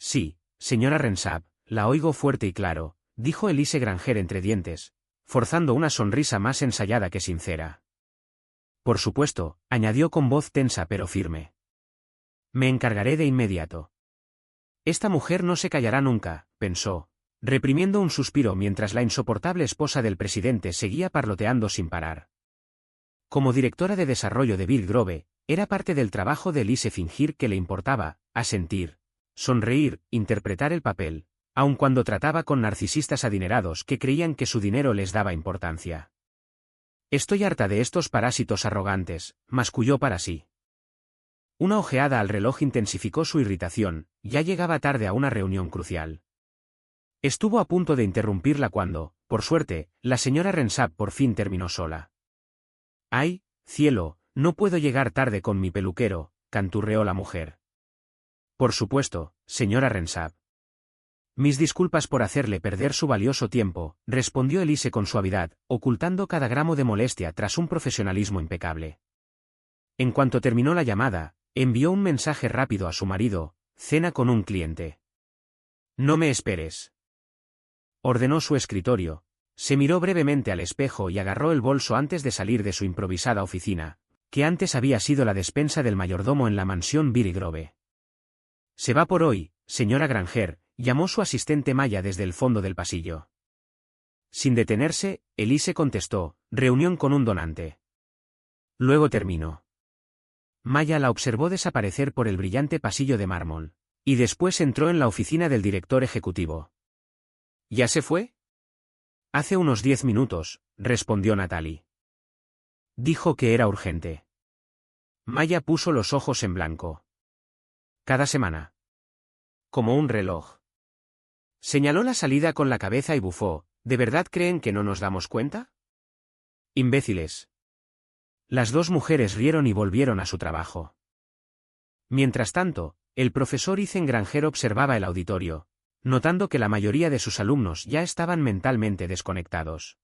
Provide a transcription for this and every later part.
Sí, señora Renshaw, la oigo fuerte y claro, dijo Elise Granger entre dientes, forzando una sonrisa más ensayada que sincera. Por supuesto, añadió con voz tensa pero firme. Me encargaré de inmediato. Esta mujer no se callará nunca, pensó, reprimiendo un suspiro mientras la insoportable esposa del presidente seguía parloteando sin parar. Como directora de desarrollo de Bill Grove, era parte del trabajo de Elise fingir que le importaba, asentir, sonreír, interpretar el papel, aun cuando trataba con narcisistas adinerados que creían que su dinero les daba importancia. Estoy harta de estos parásitos arrogantes, masculló para sí. Una ojeada al reloj intensificó su irritación, ya llegaba tarde a una reunión crucial. Estuvo a punto de interrumpirla cuando, por suerte, la señora Renshaw por fin terminó sola. ¡Ay, cielo, no puedo llegar tarde con mi peluquero!, canturreó la mujer. Por supuesto, señora Renshaw. Mis disculpas por hacerle perder su valioso tiempo, respondió Elise con suavidad, ocultando cada gramo de molestia tras un profesionalismo impecable. En cuanto terminó la llamada, envió un mensaje rápido a su marido: cena con un cliente. No me esperes. Ordenó su escritorio, se miró brevemente al espejo y agarró el bolso antes de salir de su improvisada oficina, que antes había sido la despensa del mayordomo en la mansión Bill Grove. Se va por hoy, señora Granger, llamó su asistente Maya desde el fondo del pasillo. Sin detenerse, Elise contestó: reunión con un donante. Luego terminó. Maya la observó desaparecer por el brillante pasillo de mármol, y después entró en la oficina del director ejecutivo. ¿Ya se fue? Hace unos 10 minutos, respondió Natalie. Dijo que era urgente. Maya puso los ojos en blanco. Cada semana. Como un reloj. Señaló la salida con la cabeza y bufó: ¿de verdad creen que no nos damos cuenta? Imbéciles. Las dos mujeres rieron y volvieron a su trabajo. Mientras tanto, el profesor Ethan Granger observaba el auditorio, notando que la mayoría de sus alumnos ya estaban mentalmente desconectados.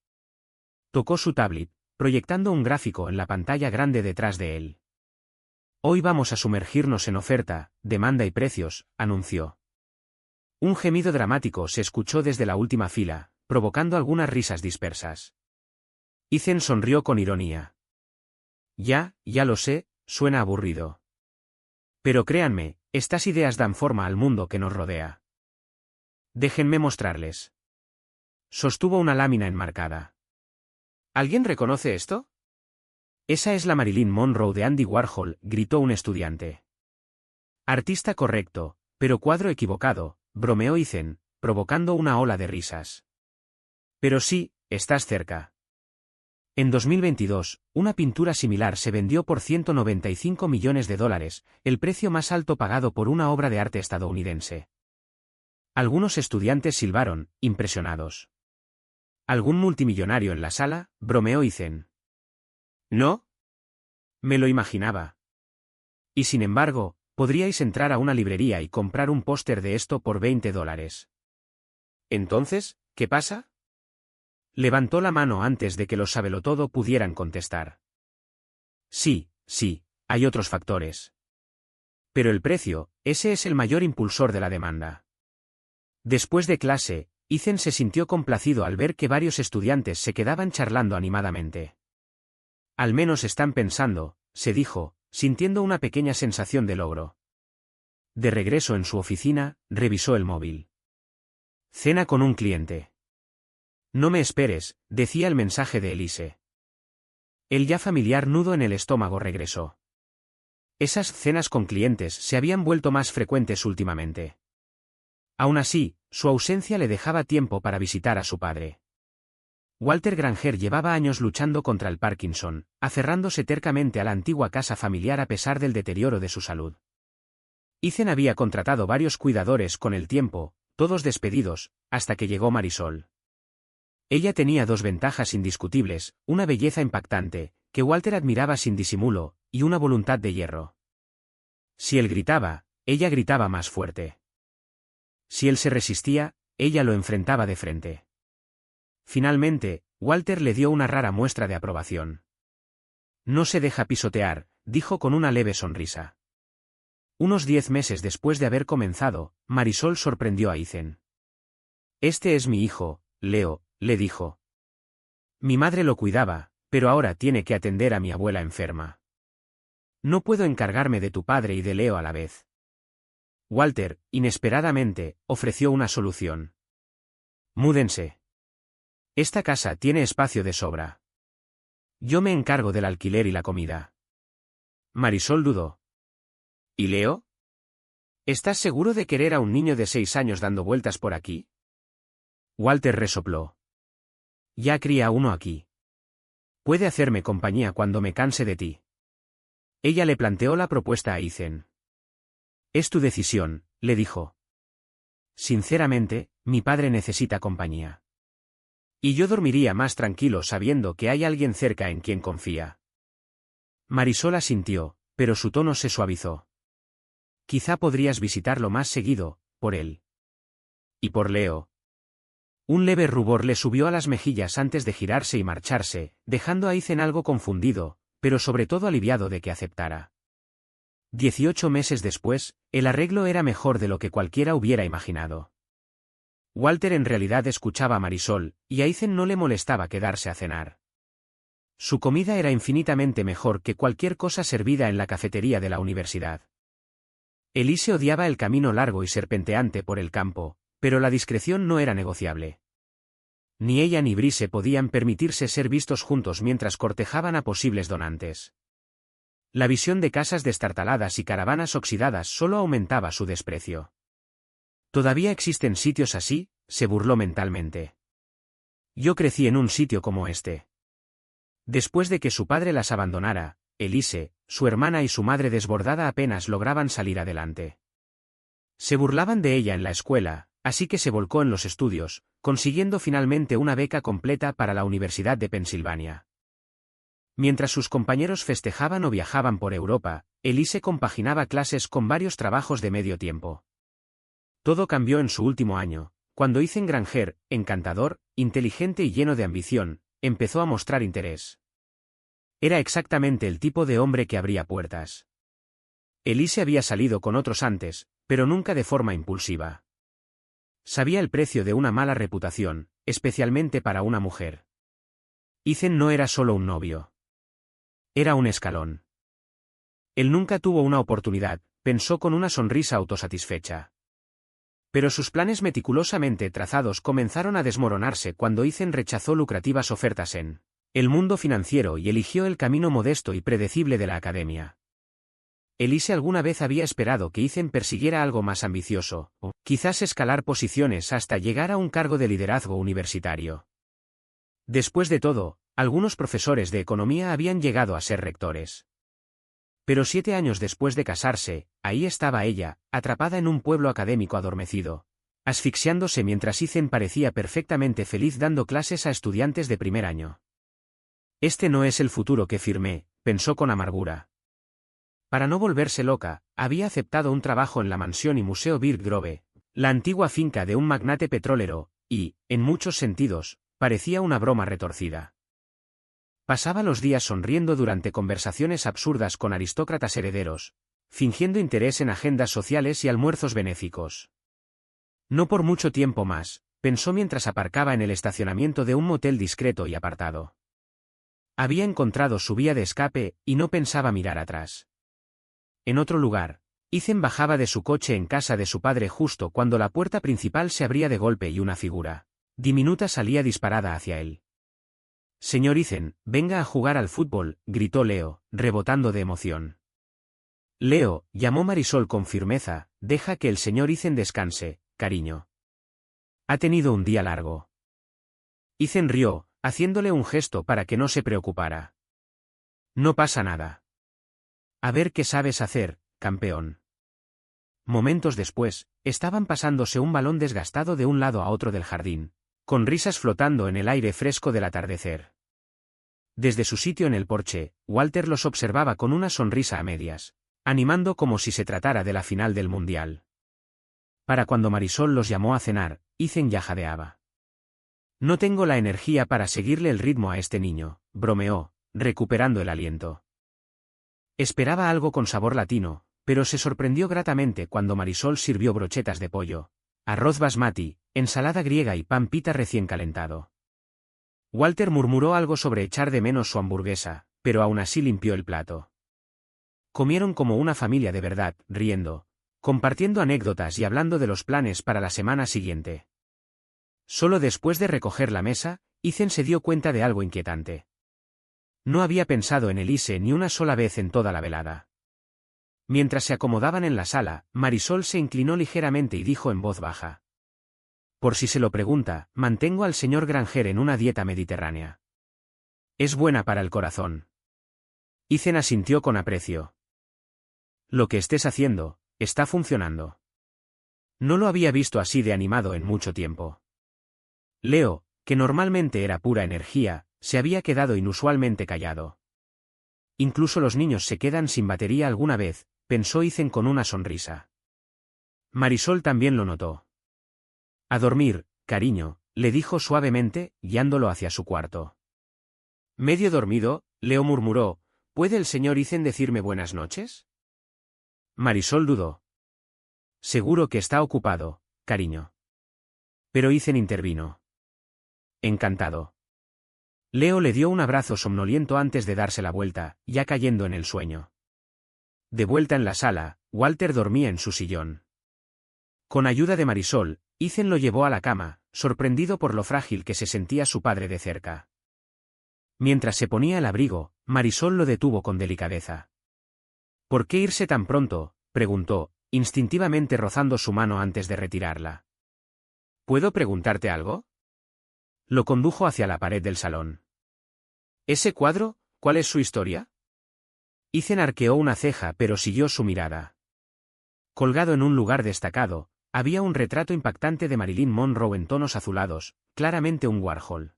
Tocó su tablet, proyectando un gráfico en la pantalla grande detrás de él. Hoy vamos a sumergirnos en oferta, demanda y precios, anunció. Un gemido dramático se escuchó desde la última fila, provocando algunas risas dispersas. Ethan sonrió con ironía. Ya lo sé, suena aburrido. Pero créanme, estas ideas dan forma al mundo que nos rodea. Déjenme mostrarles. Sostuvo una lámina enmarcada. ¿Alguien reconoce esto? Esa es la Marilyn Monroe de Andy Warhol, gritó un estudiante. Artista correcto, pero cuadro equivocado, bromeó Ethan, provocando una ola de risas. Pero sí, estás cerca. En 2022, una pintura similar se vendió por $195 millones, el precio más alto pagado por una obra de arte estadounidense. Algunos estudiantes silbaron, impresionados. ¿Algún multimillonario en la sala?, bromeó Ethan. ¿No? Me lo imaginaba. Y sin embargo, podríais entrar a una librería y comprar un póster de esto por $20. Entonces, ¿qué pasa? Levantó la mano antes de que los sabelotodo pudieran contestar. Sí, hay otros factores. Pero el precio, ese es el mayor impulsor de la demanda. Después de clase, Ethan se sintió complacido al ver que varios estudiantes se quedaban charlando animadamente. Al menos están pensando, se dijo, sintiendo una pequeña sensación de logro. De regreso en su oficina, revisó el móvil. Cena con un cliente. No me esperes, decía el mensaje de Elise. El ya familiar nudo en el estómago regresó. Esas cenas con clientes se habían vuelto más frecuentes últimamente. Aún así, su ausencia le dejaba tiempo para visitar a su padre. Walter Granger llevaba años luchando contra el Parkinson, aferrándose tercamente a la antigua casa familiar a pesar del deterioro de su salud. Ethan había contratado varios cuidadores con el tiempo, todos despedidos, hasta que llegó Marisol. Ella tenía dos ventajas indiscutibles: una belleza impactante, que Walter admiraba sin disimulo, y una voluntad de hierro. Si él gritaba, ella gritaba más fuerte. Si él se resistía, ella lo enfrentaba de frente. Finalmente, Walter le dio una rara muestra de aprobación. No se deja pisotear, dijo con una leve sonrisa. Unos 10 meses después de haber comenzado, Marisol sorprendió a Ethan. Este es mi hijo, Leo, le dijo. Mi madre lo cuidaba, pero ahora tiene que atender a mi abuela enferma. No puedo encargarme de tu padre y de Leo a la vez. Walter, inesperadamente, ofreció una solución. Múdense. Esta casa tiene espacio de sobra. Yo me encargo del alquiler y la comida. Marisol dudó. ¿Y Leo? ¿Estás seguro de querer a un niño de 6 años dando vueltas por aquí? Walter resopló. Ya cría uno aquí. Puede hacerme compañía cuando me canse de ti. Ella le planteó la propuesta a Ethan. Es tu decisión, le dijo. Sinceramente, mi padre necesita compañía. Y yo dormiría más tranquilo sabiendo que hay alguien cerca en quien confía. Marisol asintió, pero su tono se suavizó. Quizá podrías visitarlo más seguido, por él. ¿Y por Leo? Un leve rubor le subió a las mejillas antes de girarse y marcharse, dejando a Ethan algo confundido, pero sobre todo aliviado de que aceptara. 18 meses después, el arreglo era mejor de lo que cualquiera hubiera imaginado. Walter en realidad escuchaba a Marisol, y a Ethan no le molestaba quedarse a cenar. Su comida era infinitamente mejor que cualquier cosa servida en la cafetería de la universidad. Elise odiaba el camino largo y serpenteante por el campo, pero la discreción no era negociable. Ni ella ni Brice podían permitirse ser vistos juntos mientras cortejaban a posibles donantes. La visión de casas destartaladas y caravanas oxidadas solo aumentaba su desprecio. ¿Todavía existen sitios así?, se burló mentalmente. Yo crecí en un sitio como este. Después de que su padre las abandonara, Elise, su hermana y su madre desbordada apenas lograban salir adelante. Se burlaban de ella en la escuela, así que se volcó en los estudios, consiguiendo finalmente una beca completa para la Universidad de Pensilvania. Mientras sus compañeros festejaban o viajaban por Europa, Elise compaginaba clases con varios trabajos de medio tiempo. Todo cambió en su último año, cuando Ethan Granger, encantador, inteligente y lleno de ambición, empezó a mostrar interés. Era exactamente el tipo de hombre que abría puertas. Elise había salido con otros antes, pero nunca de forma impulsiva. Sabía el precio de una mala reputación, especialmente para una mujer. Ethan no era solo un novio. Era un escalón. Él nunca tuvo una oportunidad, pensó con una sonrisa autosatisfecha. Pero sus planes meticulosamente trazados comenzaron a desmoronarse cuando Ethan rechazó lucrativas ofertas en el mundo financiero y eligió el camino modesto y predecible de la academia. Elise alguna vez había esperado que Ethan persiguiera algo más ambicioso, o quizás escalar posiciones hasta llegar a un cargo de liderazgo universitario. Después de todo, algunos profesores de economía habían llegado a ser rectores. Pero 7 años después de casarse, ahí estaba ella, atrapada en un pueblo académico adormecido, asfixiándose mientras Ethan parecía perfectamente feliz dando clases a estudiantes de primer año. Este no es el futuro que firmé, pensó con amargura. Para no volverse loca, había aceptado un trabajo en la mansión y museo Bird Grove, la antigua finca de un magnate petrolero, y, en muchos sentidos, parecía una broma retorcida. Pasaba los días sonriendo durante conversaciones absurdas con aristócratas herederos, fingiendo interés en agendas sociales y almuerzos benéficos. No por mucho tiempo más, pensó mientras aparcaba en el estacionamiento de un motel discreto y apartado. Había encontrado su vía de escape, y no pensaba mirar atrás. En otro lugar, Ethan bajaba de su coche en casa de su padre justo cuando la puerta principal se abría de golpe y una figura diminuta salía disparada hacia él. «Señor Ethan, venga a jugar al fútbol», gritó Leo, rebotando de emoción. «Leo», llamó Marisol con firmeza, «deja que el señor Ethan descanse, cariño. Ha tenido un día largo». Ethan rió, haciéndole un gesto para que no se preocupara. «No pasa nada. A ver qué sabes hacer, campeón». Momentos después, estaban pasándose un balón desgastado de un lado a otro del jardín, con risas flotando en el aire fresco del atardecer. Desde su sitio en el porche, Walter los observaba con una sonrisa a medias, animando como si se tratara de la final del mundial. Para cuando Marisol los llamó a cenar, Ethan ya jadeaba. «No tengo la energía para seguirle el ritmo a este niño», bromeó, recuperando el aliento. Esperaba algo con sabor latino, pero se sorprendió gratamente cuando Marisol sirvió brochetas de pollo, arroz basmati, ensalada griega y pan pita recién calentado. Walter murmuró algo sobre echar de menos su hamburguesa, pero aún así limpió el plato. Comieron como una familia de verdad, riendo, compartiendo anécdotas y hablando de los planes para la semana siguiente. Solo después de recoger la mesa, Ethan se dio cuenta de algo inquietante. No había pensado en Elise ni una sola vez en toda la velada. Mientras se acomodaban en la sala, Marisol se inclinó ligeramente y dijo en voz baja: «Por si se lo pregunta, mantengo al señor Granger en una dieta mediterránea. Es buena para el corazón». Ethan asintió con aprecio. «Lo que estés haciendo, está funcionando». No lo había visto así de animado en mucho tiempo. Leo, que normalmente era pura energía, se había quedado inusualmente callado. Incluso los niños se quedan sin batería alguna vez, pensó Ethan con una sonrisa. Marisol también lo notó. «A dormir, cariño», le dijo suavemente, guiándolo hacia su cuarto. Medio dormido, Leo murmuró: «¿Puede el señor Ethan decirme buenas noches?». Marisol dudó. «Seguro que está ocupado, cariño». Pero Ethan intervino. «Encantado». Leo le dio un abrazo somnoliento antes de darse la vuelta, ya cayendo en el sueño. De vuelta en la sala, Walter dormía en su sillón. Con ayuda de Marisol, Ethan lo llevó a la cama, sorprendido por lo frágil que se sentía su padre de cerca. Mientras se ponía el abrigo, Marisol lo detuvo con delicadeza. «¿Por qué irse tan pronto?», preguntó, instintivamente rozando su mano antes de retirarla. «¿Puedo preguntarte algo?». Lo condujo hacia la pared del salón. «¿Ese cuadro, cuál es su historia?». Ethan arqueó una ceja pero siguió su mirada. Colgado en un lugar destacado, había un retrato impactante de Marilyn Monroe en tonos azulados, claramente un Warhol.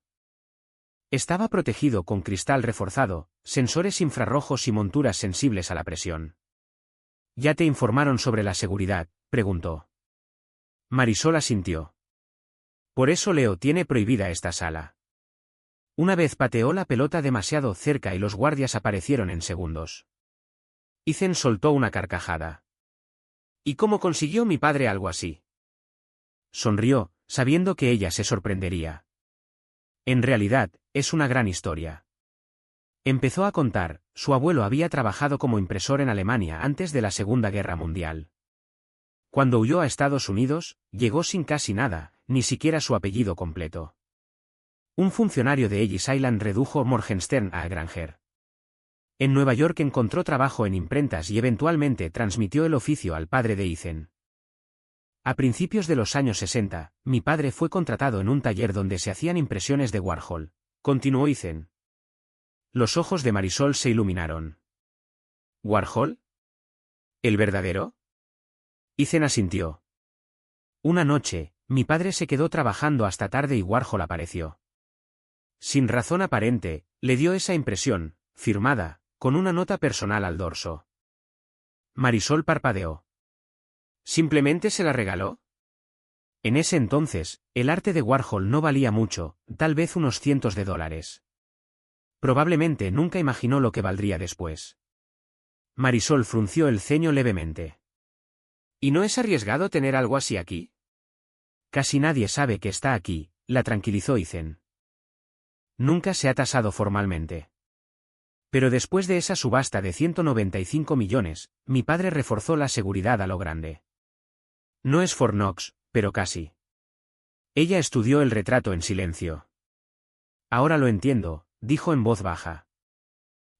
Estaba protegido con cristal reforzado, sensores infrarrojos y monturas sensibles a la presión. «¿Ya te informaron sobre la seguridad?», preguntó. Marisol asintió. «Por eso Leo tiene prohibida esta sala». Una vez pateó la pelota demasiado cerca y los guardias aparecieron en segundos. Ethan soltó una carcajada. «¿Y cómo consiguió mi padre algo así?». Sonrió, sabiendo que ella se sorprendería. «En realidad, es una gran historia». Empezó a contar: su abuelo había trabajado como impresor en Alemania antes de la Segunda Guerra Mundial. Cuando huyó a Estados Unidos, llegó sin casi nada, ni siquiera su apellido completo. Un funcionario de Ellis Island redujo Morgenstern a Granger. En Nueva York encontró trabajo en imprentas y eventualmente transmitió el oficio al padre de Ethan. A principios de los años 60, mi padre fue contratado en un taller donde se hacían impresiones de Warhol, continuó Ethan. Los ojos de Marisol se iluminaron. ¿Warhol? ¿El verdadero? Ethan asintió. Una noche, mi padre se quedó trabajando hasta tarde y Warhol apareció. Sin razón aparente, le dio esa impresión, firmada, con una nota personal al dorso. Marisol parpadeó. ¿Simplemente se la regaló? En ese entonces, el arte de Warhol no valía mucho, tal vez unos cientos de dólares. Probablemente nunca imaginó lo que valdría después. Marisol frunció el ceño levemente. ¿Y no es arriesgado tener algo así aquí? Casi nadie sabe que está aquí, la tranquilizó Ethan. Nunca se ha tasado formalmente. Pero después de esa subasta de 195 millones, mi padre reforzó la seguridad a lo grande. No es Fort Knox, pero casi. Ella estudió el retrato en silencio. Ahora lo entiendo, dijo en voz baja.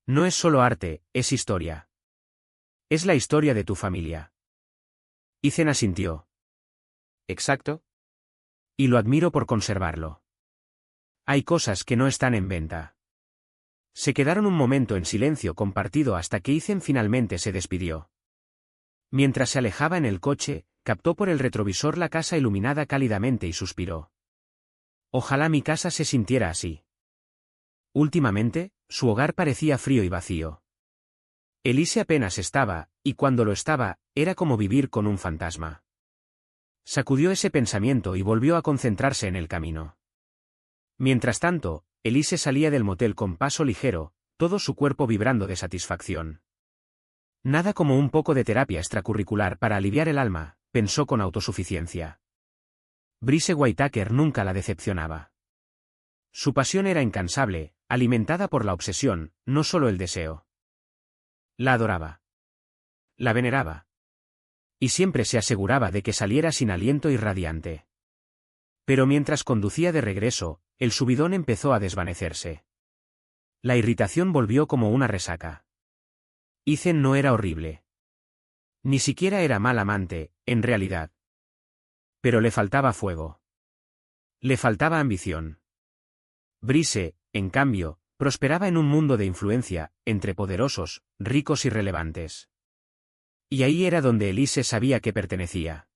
No es solo arte, es historia. Es la historia de tu familia. Ethan asintió. Exacto. Y lo admiro por conservarlo. Hay cosas que no están en venta. Se quedaron un momento en silencio compartido hasta que Ethan finalmente se despidió. Mientras se alejaba en el coche, captó por el retrovisor la casa iluminada cálidamente y suspiró. Ojalá mi casa se sintiera así. Últimamente, su hogar parecía frío y vacío. Elise apenas estaba, y cuando lo estaba, era como vivir con un fantasma. Sacudió ese pensamiento y volvió a concentrarse en el camino. Mientras tanto, Elise salía del motel con paso ligero, todo su cuerpo vibrando de satisfacción. Nada como un poco de terapia extracurricular para aliviar el alma, pensó con autosuficiencia. Brice Whittaker nunca la decepcionaba. Su pasión era incansable, alimentada por la obsesión, no solo el deseo. La adoraba. La veneraba. Y siempre se aseguraba de que saliera sin aliento y radiante. Pero mientras conducía de regreso, el subidón empezó a desvanecerse. La irritación volvió como una resaca. Ethan no era horrible. Ni siquiera era mal amante, en realidad. Pero le faltaba fuego. Le faltaba ambición. Brice, en cambio, prosperaba en un mundo de influencia, entre poderosos, ricos y relevantes. Y ahí era donde Elise sabía que pertenecía.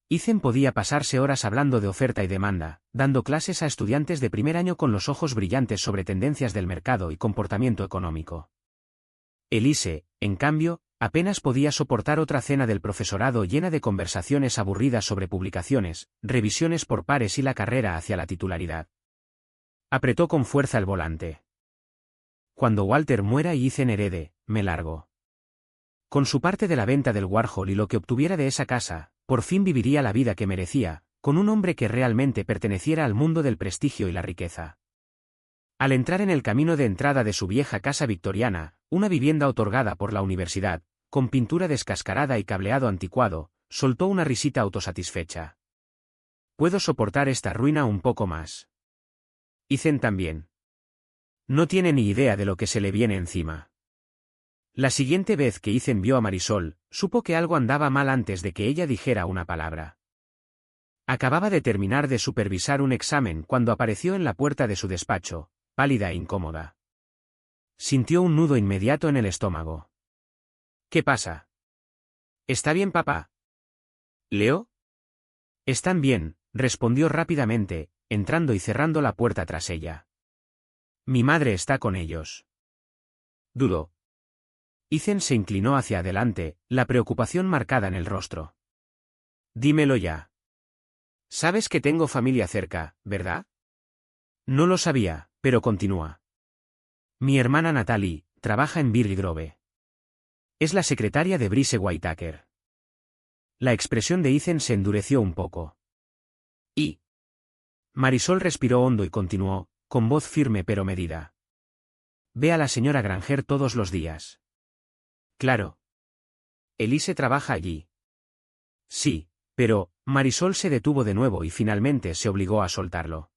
Ethan podía pasarse horas hablando de oferta y demanda, dando clases a estudiantes de primer año con los ojos brillantes sobre tendencias del mercado y comportamiento económico. Elise, en cambio, apenas podía soportar otra cena del profesorado llena de conversaciones aburridas sobre publicaciones, revisiones por pares y la carrera hacia la titularidad. Apretó con fuerza el volante. Cuando Walter muera y Ethan herede, me largo. Con su parte de la venta del Warhol y lo que obtuviera de esa casa, por fin viviría la vida que merecía, con un hombre que realmente perteneciera al mundo del prestigio y la riqueza. Al entrar en el camino de entrada de su vieja casa victoriana, una vivienda otorgada por la universidad, con pintura descascarada y cableado anticuado, soltó una risita autosatisfecha. Puedo soportar esta ruina un poco más. Ethan también. No tiene ni idea de lo que se le viene encima. La siguiente vez que Ethan vio a Marisol, supo que algo andaba mal antes de que ella dijera una palabra. Acababa de terminar de supervisar un examen cuando apareció en la puerta de su despacho, pálida e incómoda. Sintió un nudo inmediato en el estómago. ¿Qué pasa? ¿Está bien, papá? ¿Leo? Están bien, respondió rápidamente, entrando y cerrando la puerta tras ella. Mi madre está con ellos. Dudó. Ethan se inclinó hacia adelante, la preocupación marcada en el rostro. Dímelo ya. Sabes que tengo familia cerca, ¿verdad? No lo sabía, pero continúa. Mi hermana Natalie trabaja en Bear Grove. Es la secretaria de Brice Whittaker. La expresión de Ethan se endureció un poco. ¿Y? Marisol respiró hondo y continuó, con voz firme pero medida. Ve a la señora Granger todos los días. Claro. Elise trabaja allí. Sí, pero, Marisol se detuvo de nuevo y finalmente se obligó a soltarlo.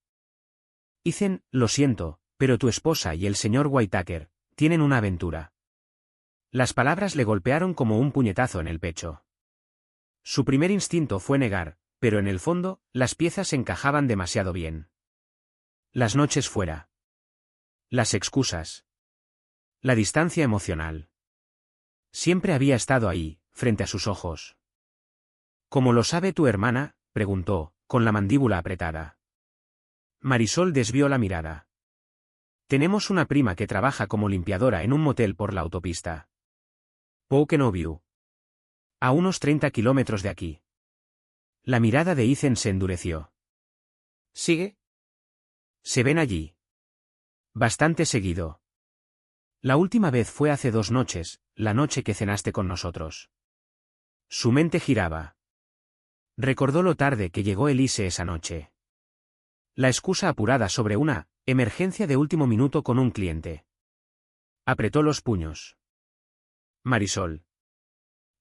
Ethan, lo siento, pero tu esposa y el señor Whittaker tienen una aventura. Las palabras le golpearon como un puñetazo en el pecho. Su primer instinto fue negar, pero en el fondo, las piezas encajaban demasiado bien. Las noches fuera. Las excusas. La distancia emocional. Siempre había estado ahí, frente a sus ojos. ¿Cómo lo sabe tu hermana?, preguntó, con la mandíbula apretada. Marisol desvió la mirada. Tenemos una prima que trabaja como limpiadora en un motel por la autopista. Pocono View. A unos 30 kilómetros de aquí. La mirada de Ethan se endureció. ¿Sigue? Se ven allí. Bastante seguido. La última vez fue hace 2 noches, la noche que cenaste con nosotros. Su mente giraba. Recordó lo tarde que llegó Elise esa noche. La excusa apurada sobre una emergencia de último minuto con un cliente. Apretó los puños. Marisol.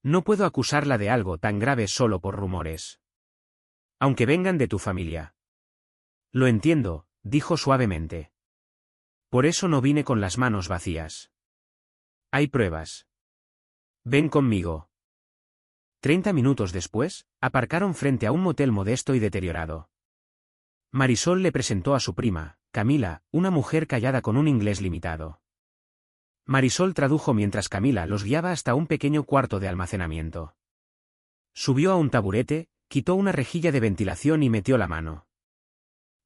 No puedo acusarla de algo tan grave solo por rumores. Aunque vengan de tu familia. Lo entiendo, dijo suavemente. Por eso no vine con las manos vacías. Hay pruebas. Ven conmigo. 30 minutos después, aparcaron frente a un motel modesto y deteriorado. Marisol le presentó a su prima, Camila, una mujer callada con un inglés limitado. Marisol tradujo mientras Camila los guiaba hasta un pequeño cuarto de almacenamiento. Subió a un taburete, quitó una rejilla de ventilación y metió la mano.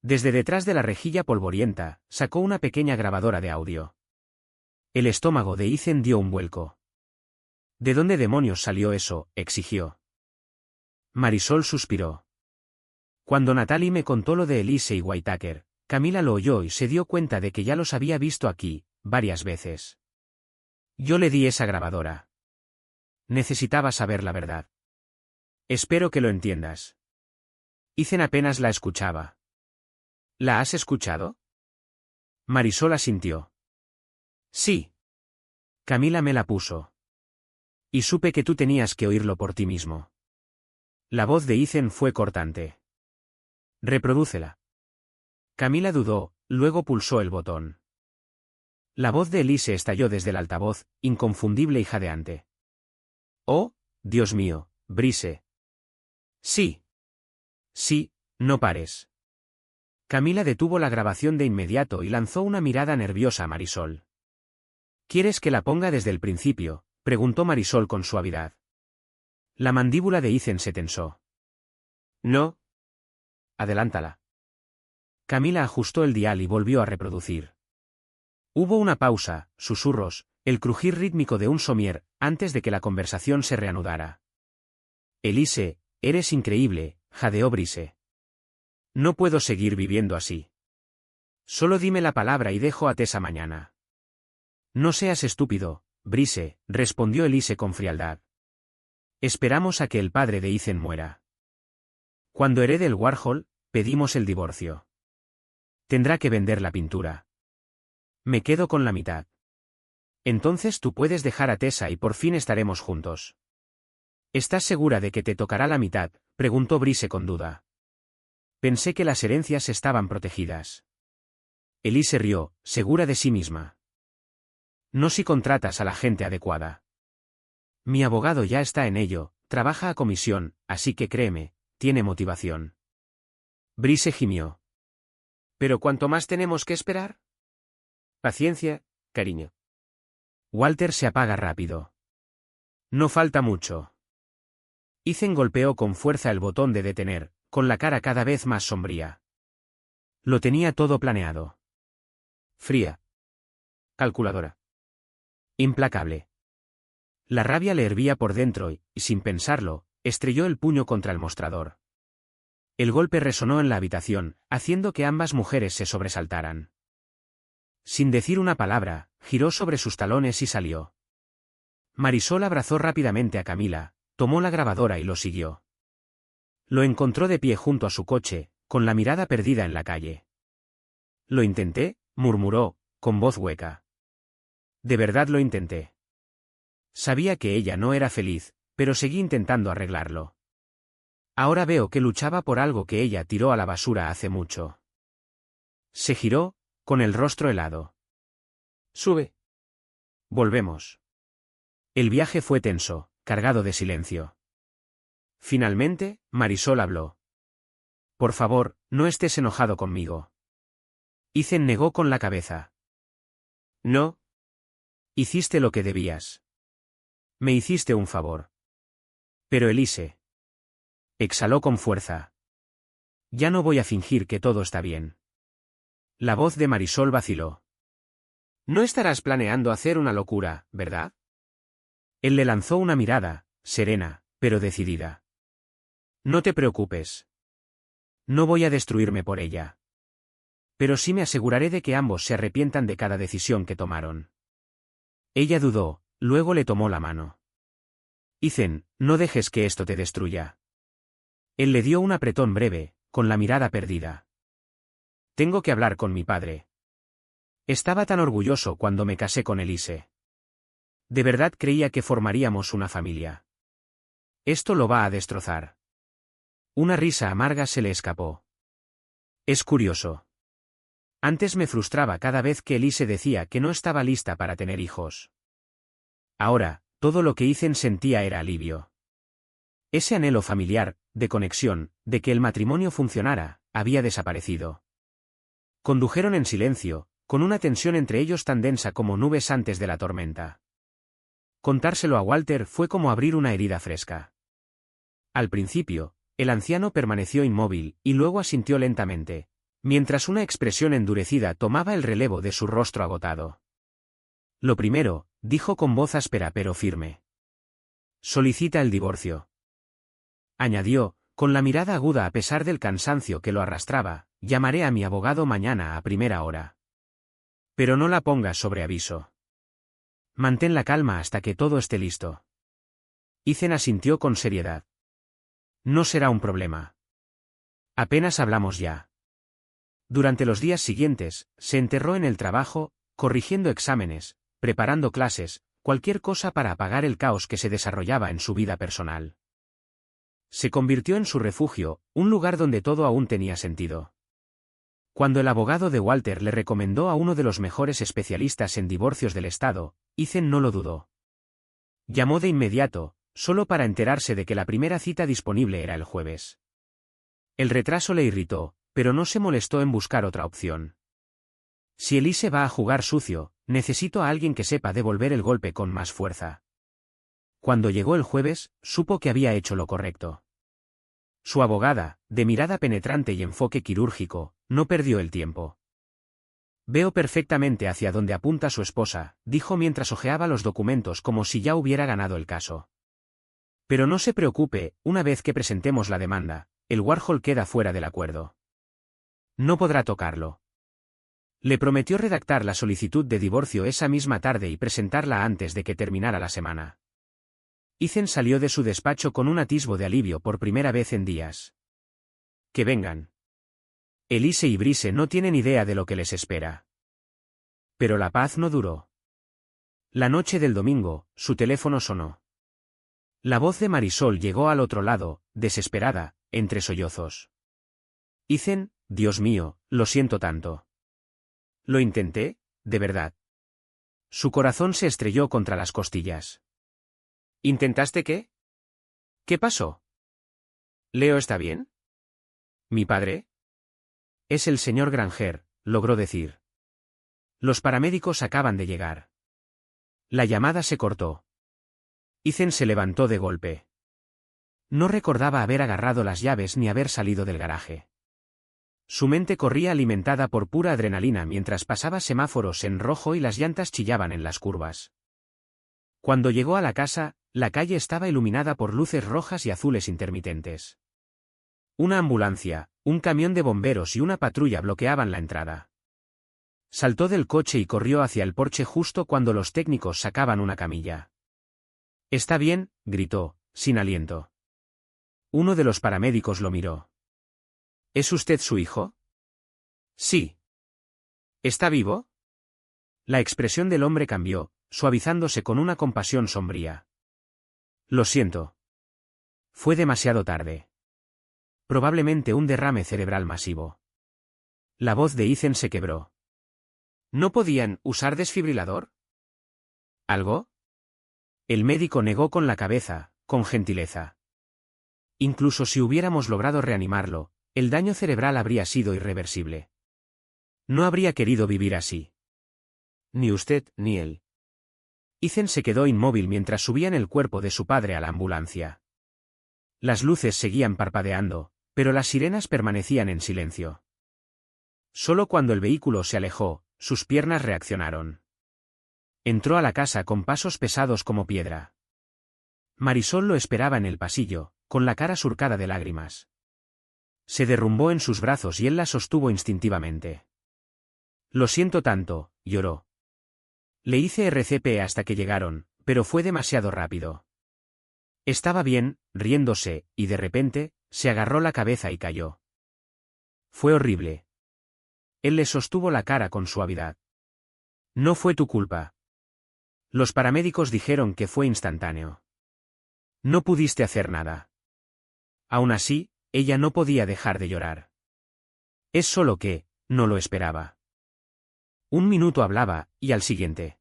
Desde detrás de la rejilla polvorienta, sacó una pequeña grabadora de audio. El estómago de Ethan dio un vuelco. ¿De dónde demonios salió eso?, exigió. Marisol suspiró. Cuando Natalie me contó lo de Elise y Whittaker, Camila lo oyó y se dio cuenta de que ya los había visto aquí, varias veces. Yo le di esa grabadora. Necesitaba saber la verdad. Espero que lo entiendas. Ethan apenas la escuchaba. ¿La has escuchado? Marisol asintió. Sí. Camila me la puso. Y supe que tú tenías que oírlo por ti mismo. La voz de Ethan fue cortante. Reprodúcela. Camila dudó, luego pulsó el botón. La voz de Elise estalló desde el altavoz, inconfundible y jadeante. Oh, Dios mío, Brice. Sí. Sí, no pares. Camila detuvo la grabación de inmediato y lanzó una mirada nerviosa a Marisol. ¿Quieres que la ponga desde el principio?, preguntó Marisol con suavidad. La mandíbula de Ethan se tensó. No. Adelántala. Camila ajustó el dial y volvió a reproducir. Hubo una pausa, susurros, el crujir rítmico de un somier, antes de que la conversación se reanudara. Elise, eres increíble, jadeó Brice. No puedo seguir viviendo así. Solo dime la palabra y dejo a Tessa mañana. No seas estúpido, Brice, respondió Elise con frialdad. Esperamos a que el padre de Ethan muera. Cuando herede el Warhol, pedimos el divorcio. Tendrá que vender la pintura. Me quedo con la mitad. Entonces tú puedes dejar a Tessa y por fin estaremos juntos. ¿Estás segura de que te tocará la mitad?, preguntó Brice con duda. Pensé que las herencias estaban protegidas. Elise rió, segura de sí misma. No si contratas a la gente adecuada. Mi abogado ya está en ello, trabaja a comisión, así que créeme, tiene motivación. Brice gimió. ¿Pero cuánto más tenemos que esperar? Paciencia, cariño. Walter se apaga rápido. No falta mucho. Ethan golpeó con fuerza el botón de detener, con la cara cada vez más sombría. Lo tenía todo planeado. Fría. Calculadora. Implacable. La rabia le hervía por dentro y, sin pensarlo, estrelló el puño contra el mostrador. El golpe resonó en la habitación, haciendo que ambas mujeres se sobresaltaran. Sin decir una palabra, giró sobre sus talones y salió. Marisol abrazó rápidamente a Camila, tomó la grabadora y lo siguió. Lo encontró de pie junto a su coche, con la mirada perdida en la calle. Lo intenté, murmuró, con voz hueca. De verdad lo intenté. Sabía que ella no era feliz, pero seguí intentando arreglarlo. Ahora veo que luchaba por algo que ella tiró a la basura hace mucho. Se giró, con el rostro helado. Sube. Volvemos. El viaje fue tenso, cargado de silencio. Finalmente, Marisol habló. Por favor, no estés enojado conmigo. Ethan negó con la cabeza. No. Hiciste lo que debías. Me hiciste un favor. Pero Elise. Exhaló con fuerza. Ya no voy a fingir que todo está bien. La voz de Marisol vaciló. No estarás planeando hacer una locura, ¿verdad? Él le lanzó una mirada, serena, pero decidida. No te preocupes. No voy a destruirme por ella. Pero sí me aseguraré de que ambos se arrepientan de cada decisión que tomaron. Ella dudó, luego le tomó la mano. Ethan, no dejes que esto te destruya. Él le dio un apretón breve, con la mirada perdida. Tengo que hablar con mi padre. Estaba tan orgulloso cuando me casé con Elise. De verdad creía que formaríamos una familia. Esto lo va a destrozar. Una risa amarga se le escapó. Es curioso. Antes me frustraba cada vez que Elise decía que no estaba lista para tener hijos. Ahora, todo lo que Ethan sentía era alivio. Ese anhelo familiar, de conexión, de que el matrimonio funcionara, había desaparecido. Condujeron en silencio, con una tensión entre ellos tan densa como nubes antes de la tormenta. Contárselo a Walter fue como abrir una herida fresca. Al principio, el anciano permaneció inmóvil y luego asintió lentamente, mientras una expresión endurecida tomaba el relevo de su rostro agotado. Lo primero, dijo con voz áspera pero firme. Solicita el divorcio. Añadió, con la mirada aguda a pesar del cansancio que lo arrastraba, llamaré a mi abogado mañana a primera hora. Pero no la pongas sobre aviso. Mantén la calma hasta que todo esté listo. Ethan asintió con seriedad. No será un problema. Apenas hablamos ya. Durante los días siguientes, se enterró en el trabajo, corrigiendo exámenes, preparando clases, cualquier cosa para apagar el caos que se desarrollaba en su vida personal. Se convirtió en su refugio, un lugar donde todo aún tenía sentido. Cuando el abogado de Walter le recomendó a uno de los mejores especialistas en divorcios del estado, Ethan no lo dudó. Llamó de inmediato, solo para enterarse de que la primera cita disponible era el jueves. El retraso le irritó, pero no se molestó en buscar otra opción. Si Elise va a jugar sucio, necesito a alguien que sepa devolver el golpe con más fuerza. Cuando llegó el jueves, supo que había hecho lo correcto. Su abogada, de mirada penetrante y enfoque quirúrgico, no perdió el tiempo. Veo perfectamente hacia dónde apunta su esposa, dijo mientras hojeaba los documentos como si ya hubiera ganado el caso. Pero no se preocupe, una vez que presentemos la demanda, el Warhol queda fuera del acuerdo. No podrá tocarlo. Le prometió redactar la solicitud de divorcio esa misma tarde y presentarla antes de que terminara la semana. Ethan salió de su despacho con un atisbo de alivio por primera vez en días. Que vengan. Elise y Brice no tienen idea de lo que les espera. Pero la paz no duró. La noche del domingo, su teléfono sonó. La voz de Marisol llegó al otro lado, desesperada, entre sollozos. Ethan, Dios mío, lo siento tanto. Lo intenté, de verdad. Su corazón se estrelló contra las costillas. ¿Intentaste qué? ¿Qué pasó? ¿Leo está bien? ¿Mi padre? Es el señor Granger, logró decir. Los paramédicos acaban de llegar. La llamada se cortó. Ethan se levantó de golpe. No recordaba haber agarrado las llaves ni haber salido del garaje. Su mente corría alimentada por pura adrenalina mientras pasaba semáforos en rojo y las llantas chillaban en las curvas. Cuando llegó a la casa, la calle estaba iluminada por luces rojas y azules intermitentes. Una ambulancia, un camión de bomberos y una patrulla bloqueaban la entrada. Saltó del coche y corrió hacia el porche justo cuando los técnicos sacaban una camilla. «Está bien», gritó, sin aliento. Uno de los paramédicos lo miró. ¿Es usted su hijo? Sí. ¿Está vivo? La expresión del hombre cambió, suavizándose con una compasión sombría. Lo siento. Fue demasiado tarde. Probablemente un derrame cerebral masivo. La voz de Ethan se quebró. ¿No podían usar desfibrilador? ¿Algo? El médico negó con la cabeza, con gentileza. Incluso si hubiéramos logrado reanimarlo, el daño cerebral habría sido irreversible. No habría querido vivir así. Ni usted, ni él. Ethan se quedó inmóvil mientras subían el cuerpo de su padre a la ambulancia. Las luces seguían parpadeando, pero las sirenas permanecían en silencio. Solo cuando el vehículo se alejó, sus piernas reaccionaron. Entró a la casa con pasos pesados como piedra. Marisol lo esperaba en el pasillo, con la cara surcada de lágrimas. Se derrumbó en sus brazos y él la sostuvo instintivamente. Lo siento tanto, lloró. Le hice RCP hasta que llegaron, pero fue demasiado rápido. Estaba bien, riéndose, y de repente, se agarró la cabeza y cayó. Fue horrible. Él le sostuvo la cara con suavidad. No fue tu culpa. Los paramédicos dijeron que fue instantáneo. No pudiste hacer nada. Aún así, ella no podía dejar de llorar. Es solo que, no lo esperaba. Un minuto hablaba, y al siguiente.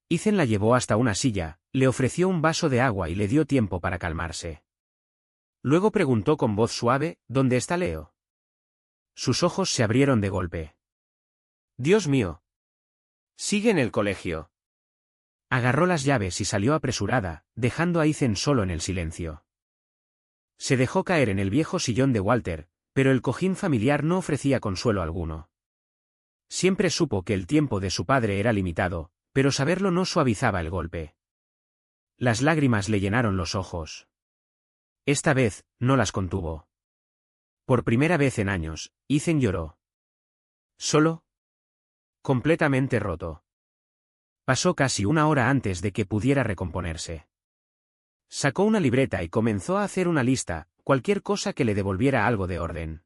Ethan la llevó hasta una silla, le ofreció un vaso de agua y le dio tiempo para calmarse. Luego preguntó con voz suave, ¿dónde está Leo? Sus ojos se abrieron de golpe. Dios mío. Sigue en el colegio. Agarró las llaves y salió apresurada, dejando a Ethan solo en el silencio. Se dejó caer en el viejo sillón de Walter, pero el cojín familiar no ofrecía consuelo alguno. Siempre supo que el tiempo de su padre era limitado, pero saberlo no suavizaba el golpe. Las lágrimas le llenaron los ojos. Esta vez, no las contuvo. Por primera vez en años, Ethan lloró. ¿Solo? Completamente roto. Pasó casi una hora antes de que pudiera recomponerse. Sacó una libreta y comenzó a hacer una lista, cualquier cosa que le devolviera algo de orden.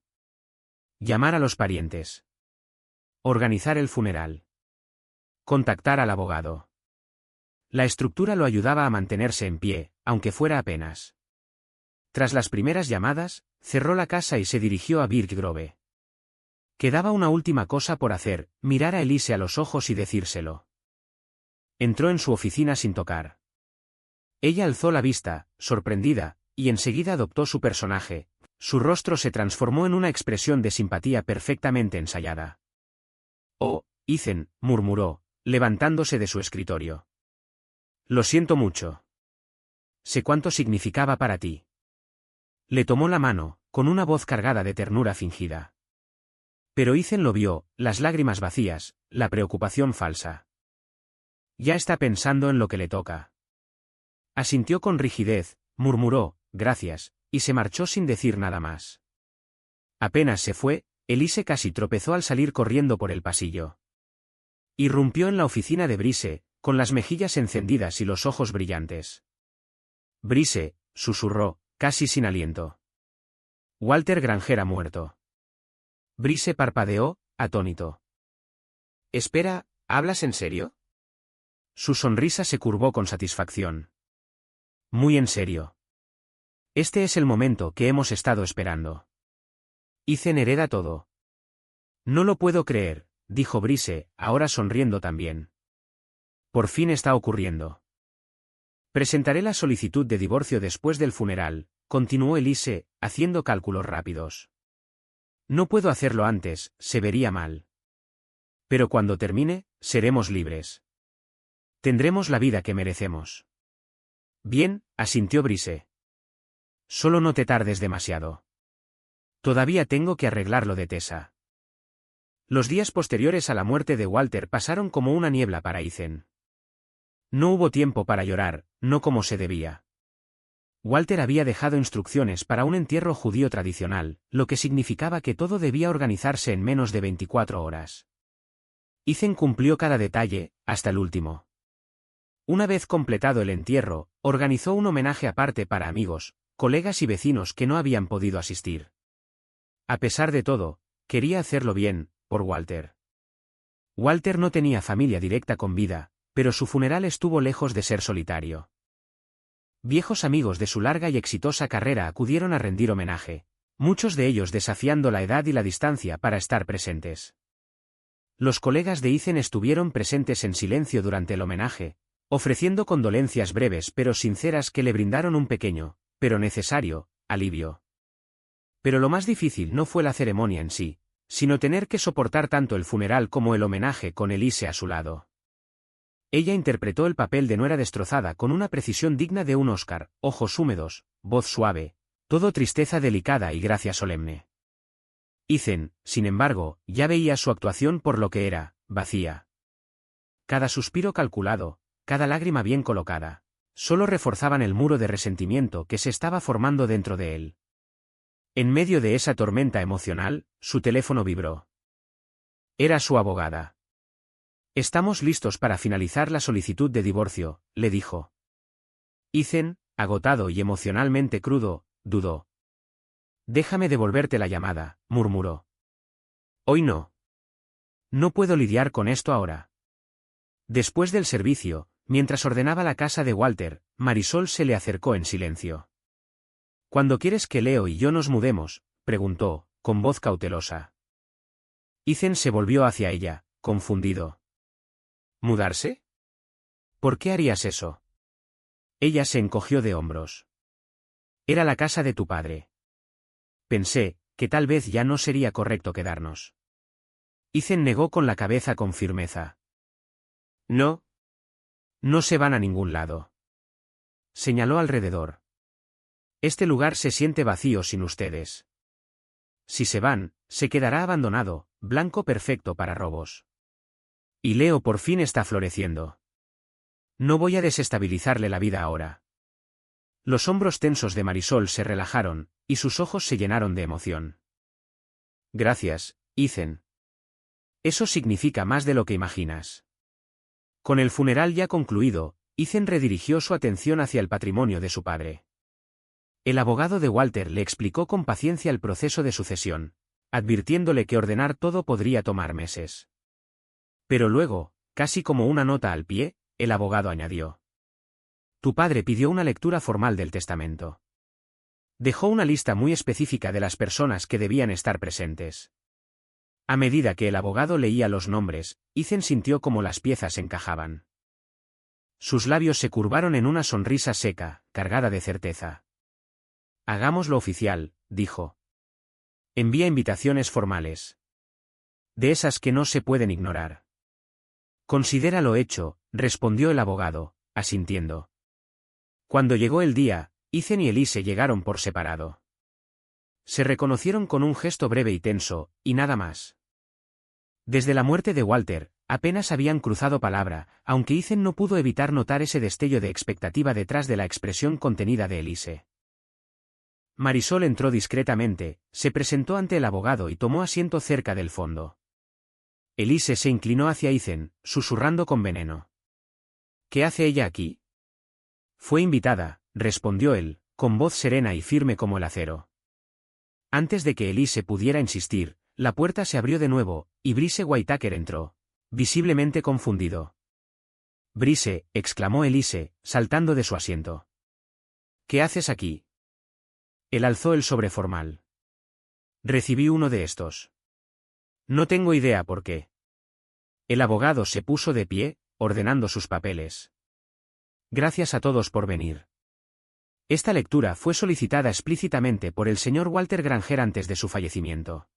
Llamar a los parientes. Organizar el funeral. Contactar al abogado. La estructura lo ayudaba a mantenerse en pie, aunque fuera apenas. Tras las primeras llamadas, cerró la casa y se dirigió a Birch Grove. Quedaba una última cosa por hacer, mirar a Elise a los ojos y decírselo. Entró en su oficina sin tocar. Ella alzó la vista, sorprendida, y enseguida adoptó su personaje. Su rostro se transformó en una expresión de simpatía perfectamente ensayada. «Oh, Ethan», murmuró, levantándose de su escritorio. «Lo siento mucho. Sé cuánto significaba para ti». Le tomó la mano, con una voz cargada de ternura fingida. Pero Ethan lo vio, las lágrimas vacías, la preocupación falsa. Ya está pensando en lo que le toca. Asintió con rigidez, murmuró, «Gracias», y se marchó sin decir nada más. Apenas se fue, Elise casi tropezó al salir corriendo por el pasillo. Irrumpió en la oficina de Brice, con las mejillas encendidas y los ojos brillantes. «Brice», susurró, casi sin aliento. «Walter Granger ha muerto». Brice parpadeó, atónito. «Espera, ¿hablas en serio?» Su sonrisa se curvó con satisfacción. «Muy en serio. Este es el momento que hemos estado esperando. Ethan hereda todo». «No lo puedo creer», dijo Brice, ahora sonriendo también. «Por fin está ocurriendo». «Presentaré la solicitud de divorcio después del funeral», continuó Elise, haciendo cálculos rápidos. «No puedo hacerlo antes, se vería mal. Pero cuando termine, seremos libres. Tendremos la vida que merecemos». «Bien», asintió Brice. «Solo no te tardes demasiado. Todavía tengo que arreglar lo de Tessa». Los días posteriores a la muerte de Walter pasaron como una niebla para Ethan. No hubo tiempo para llorar, no como se debía. Walter había dejado instrucciones para un entierro judío tradicional, lo que significaba que todo debía organizarse en menos de 24 horas. Ethan cumplió cada detalle, hasta el último. Una vez completado el entierro, organizó un homenaje aparte para amigos, colegas y vecinos que no habían podido asistir. A pesar de todo, quería hacerlo bien, por Walter. Walter no tenía familia directa con vida, pero su funeral estuvo lejos de ser solitario. Viejos amigos de su larga y exitosa carrera acudieron a rendir homenaje, muchos de ellos desafiando la edad y la distancia para estar presentes. Los colegas de Ethan estuvieron presentes en silencio durante el homenaje, ofreciendo condolencias breves pero sinceras que le brindaron un pequeño, pero necesario, alivio. Pero lo más difícil no fue la ceremonia en sí, sino tener que soportar tanto el funeral como el homenaje con Elise a su lado. Ella interpretó el papel de nuera destrozada con una precisión digna de un Oscar, ojos húmedos, voz suave, todo tristeza delicada y gracia solemne. Ethan, sin embargo, ya veía su actuación por lo que era, vacía. Cada suspiro calculado, cada lágrima bien colocada, solo reforzaban el muro de resentimiento que se estaba formando dentro de él. En medio de esa tormenta emocional, su teléfono vibró. Era su abogada. «Estamos listos para finalizar la solicitud de divorcio», le dijo. Ethan, agotado y emocionalmente crudo, dudó. «Déjame devolverte la llamada», murmuró. «Hoy no. No puedo lidiar con esto ahora». Después del servicio, mientras ordenaba la casa de Walter, Marisol se le acercó en silencio. «¿Cuándo quieres que Leo y yo nos mudemos?», preguntó, con voz cautelosa. Ethan se volvió hacia ella, confundido. «¿Mudarse? ¿Por qué harías eso?». Ella se encogió de hombros. «Era la casa de tu padre. Pensé que tal vez ya no sería correcto quedarnos». Ethan negó con la cabeza con firmeza. «No. No se van a ningún lado». Señaló alrededor. «Este lugar se siente vacío sin ustedes. Si se van, se quedará abandonado, blanco perfecto para robos. Y Leo por fin está floreciendo. No voy a desestabilizarle la vida ahora». Los hombros tensos de Marisol se relajaron, y sus ojos se llenaron de emoción. «Gracias, Ethan. Eso significa más de lo que imaginas». Con el funeral ya concluido, Ethan redirigió su atención hacia el patrimonio de su padre. El abogado de Walter le explicó con paciencia el proceso de sucesión, advirtiéndole que ordenar todo podría tomar meses. Pero luego, casi como una nota al pie, el abogado añadió: Tu padre pidió una lectura formal del testamento. Dejó una lista muy específica de las personas que debían estar presentes. A medida que el abogado leía los nombres, Ethan sintió como las piezas encajaban. Sus labios se curvaron en una sonrisa seca, cargada de certeza. Hagámoslo oficial, dijo. Envía invitaciones formales. De esas que no se pueden ignorar. Considéralo hecho, respondió el abogado, asintiendo. Cuando llegó el día, Ethan y Elise llegaron por separado. Se reconocieron con un gesto breve y tenso, y nada más. Desde la muerte de Walter, apenas habían cruzado palabra, aunque Ethan no pudo evitar notar ese destello de expectativa detrás de la expresión contenida de Elise. Marisol entró discretamente, se presentó ante el abogado y tomó asiento cerca del fondo. Elise se inclinó hacia Ethan, susurrando con veneno. ¿Qué hace ella aquí? Fue invitada, respondió él, con voz serena y firme como el acero. Antes de que Elise pudiera insistir, la puerta se abrió de nuevo, y Brice Whitaker entró, visiblemente confundido. Brice, exclamó Elise, saltando de su asiento. ¿Qué haces aquí? Él alzó el sobre formal. Recibí uno de estos. No tengo idea por qué. El abogado se puso de pie, ordenando sus papeles. Gracias a todos por venir. Esta lectura fue solicitada explícitamente por el señor Walter Granger antes de su fallecimiento.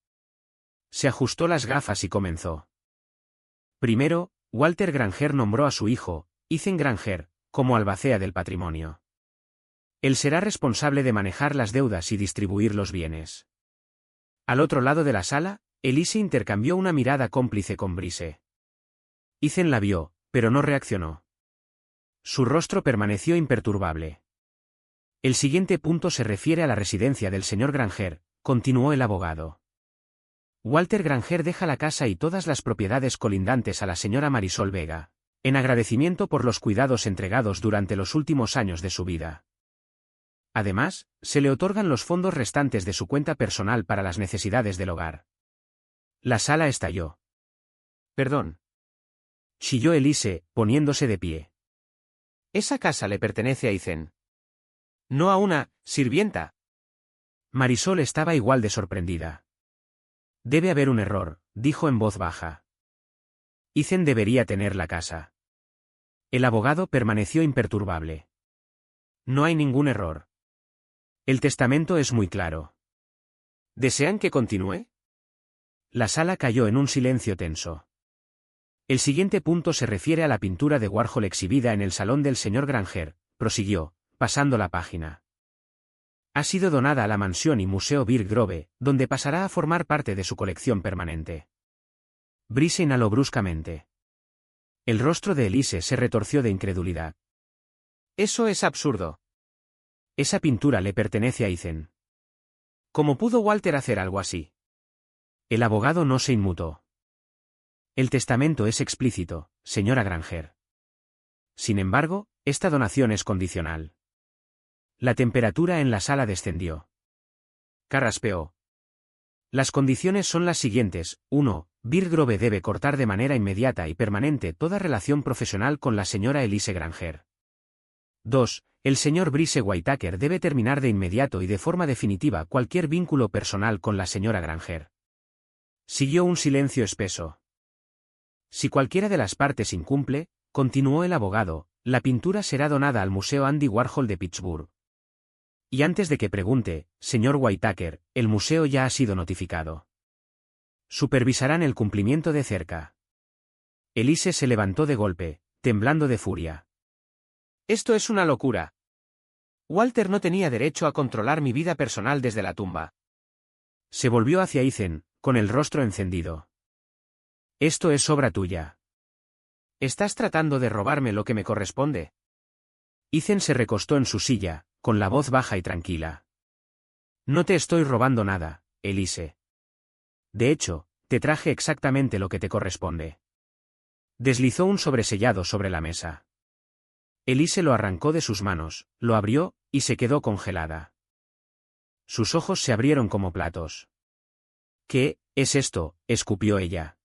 Se ajustó las gafas y comenzó. Primero, Walter Granger nombró a su hijo, Ethan Granger, como albacea del patrimonio. Él será responsable de manejar las deudas y distribuir los bienes. Al otro lado de la sala, Elise intercambió una mirada cómplice con Brice. Ethan la vio, pero no reaccionó. Su rostro permaneció imperturbable. El siguiente punto se refiere a la residencia del señor Granger, continuó el abogado. Walter Granger deja la casa y todas las propiedades colindantes a la señora Marisol Vega, en agradecimiento por los cuidados entregados durante los últimos años de su vida. Además, se le otorgan los fondos restantes de su cuenta personal para las necesidades del hogar. La sala estalló. Perdón. Chilló Elise, poniéndose de pie. Esa casa le pertenece a Ethan. No a una sirvienta. Marisol estaba igual de sorprendida. Debe haber un error, dijo en voz baja. Ethan debería tener la casa. El abogado permaneció imperturbable. No hay ningún error. El testamento es muy claro. ¿Desean que continúe? La sala cayó en un silencio tenso. El siguiente punto se refiere a la pintura de Warhol exhibida en el salón del señor Granger, prosiguió, pasando la página. Ha sido donada a la mansión y museo Birk Grove, donde pasará a formar parte de su colección permanente. Brice inhaló bruscamente. El rostro de Elise se retorció de incredulidad. Eso es absurdo. Esa pintura le pertenece a Ethan. ¿Cómo pudo Walter hacer algo así? El abogado no se inmutó. El testamento es explícito, señora Granger. Sin embargo, esta donación es condicional. La temperatura en la sala descendió. Carraspeó. Las condiciones son las siguientes: 1. Birk Grove debe cortar de manera inmediata y permanente toda relación profesional con la señora Elise Granger. 2. El señor Brice Whitaker debe terminar de inmediato y de forma definitiva cualquier vínculo personal con la señora Granger. Siguió un silencio espeso. Si cualquiera de las partes incumple, continuó el abogado, la pintura será donada al Museo Andy Warhol de Pittsburgh. Y antes de que pregunte, señor Whitaker, el museo ya ha sido notificado. Supervisarán el cumplimiento de cerca. Elise se levantó de golpe, temblando de furia. Esto es una locura. Walter no tenía derecho a controlar mi vida personal desde la tumba. Se volvió hacia Ethan, con el rostro encendido. Esto es obra tuya. ¿Estás tratando de robarme lo que me corresponde? Ethan se recostó en su silla, con la voz baja y tranquila. No te estoy robando nada, Elise. De hecho, te traje exactamente lo que te corresponde. Deslizó un sobresellado sobre la mesa. Elise lo arrancó de sus manos, lo abrió, y se quedó congelada. Sus ojos se abrieron como platos. ¿Qué es esto?, escupió ella.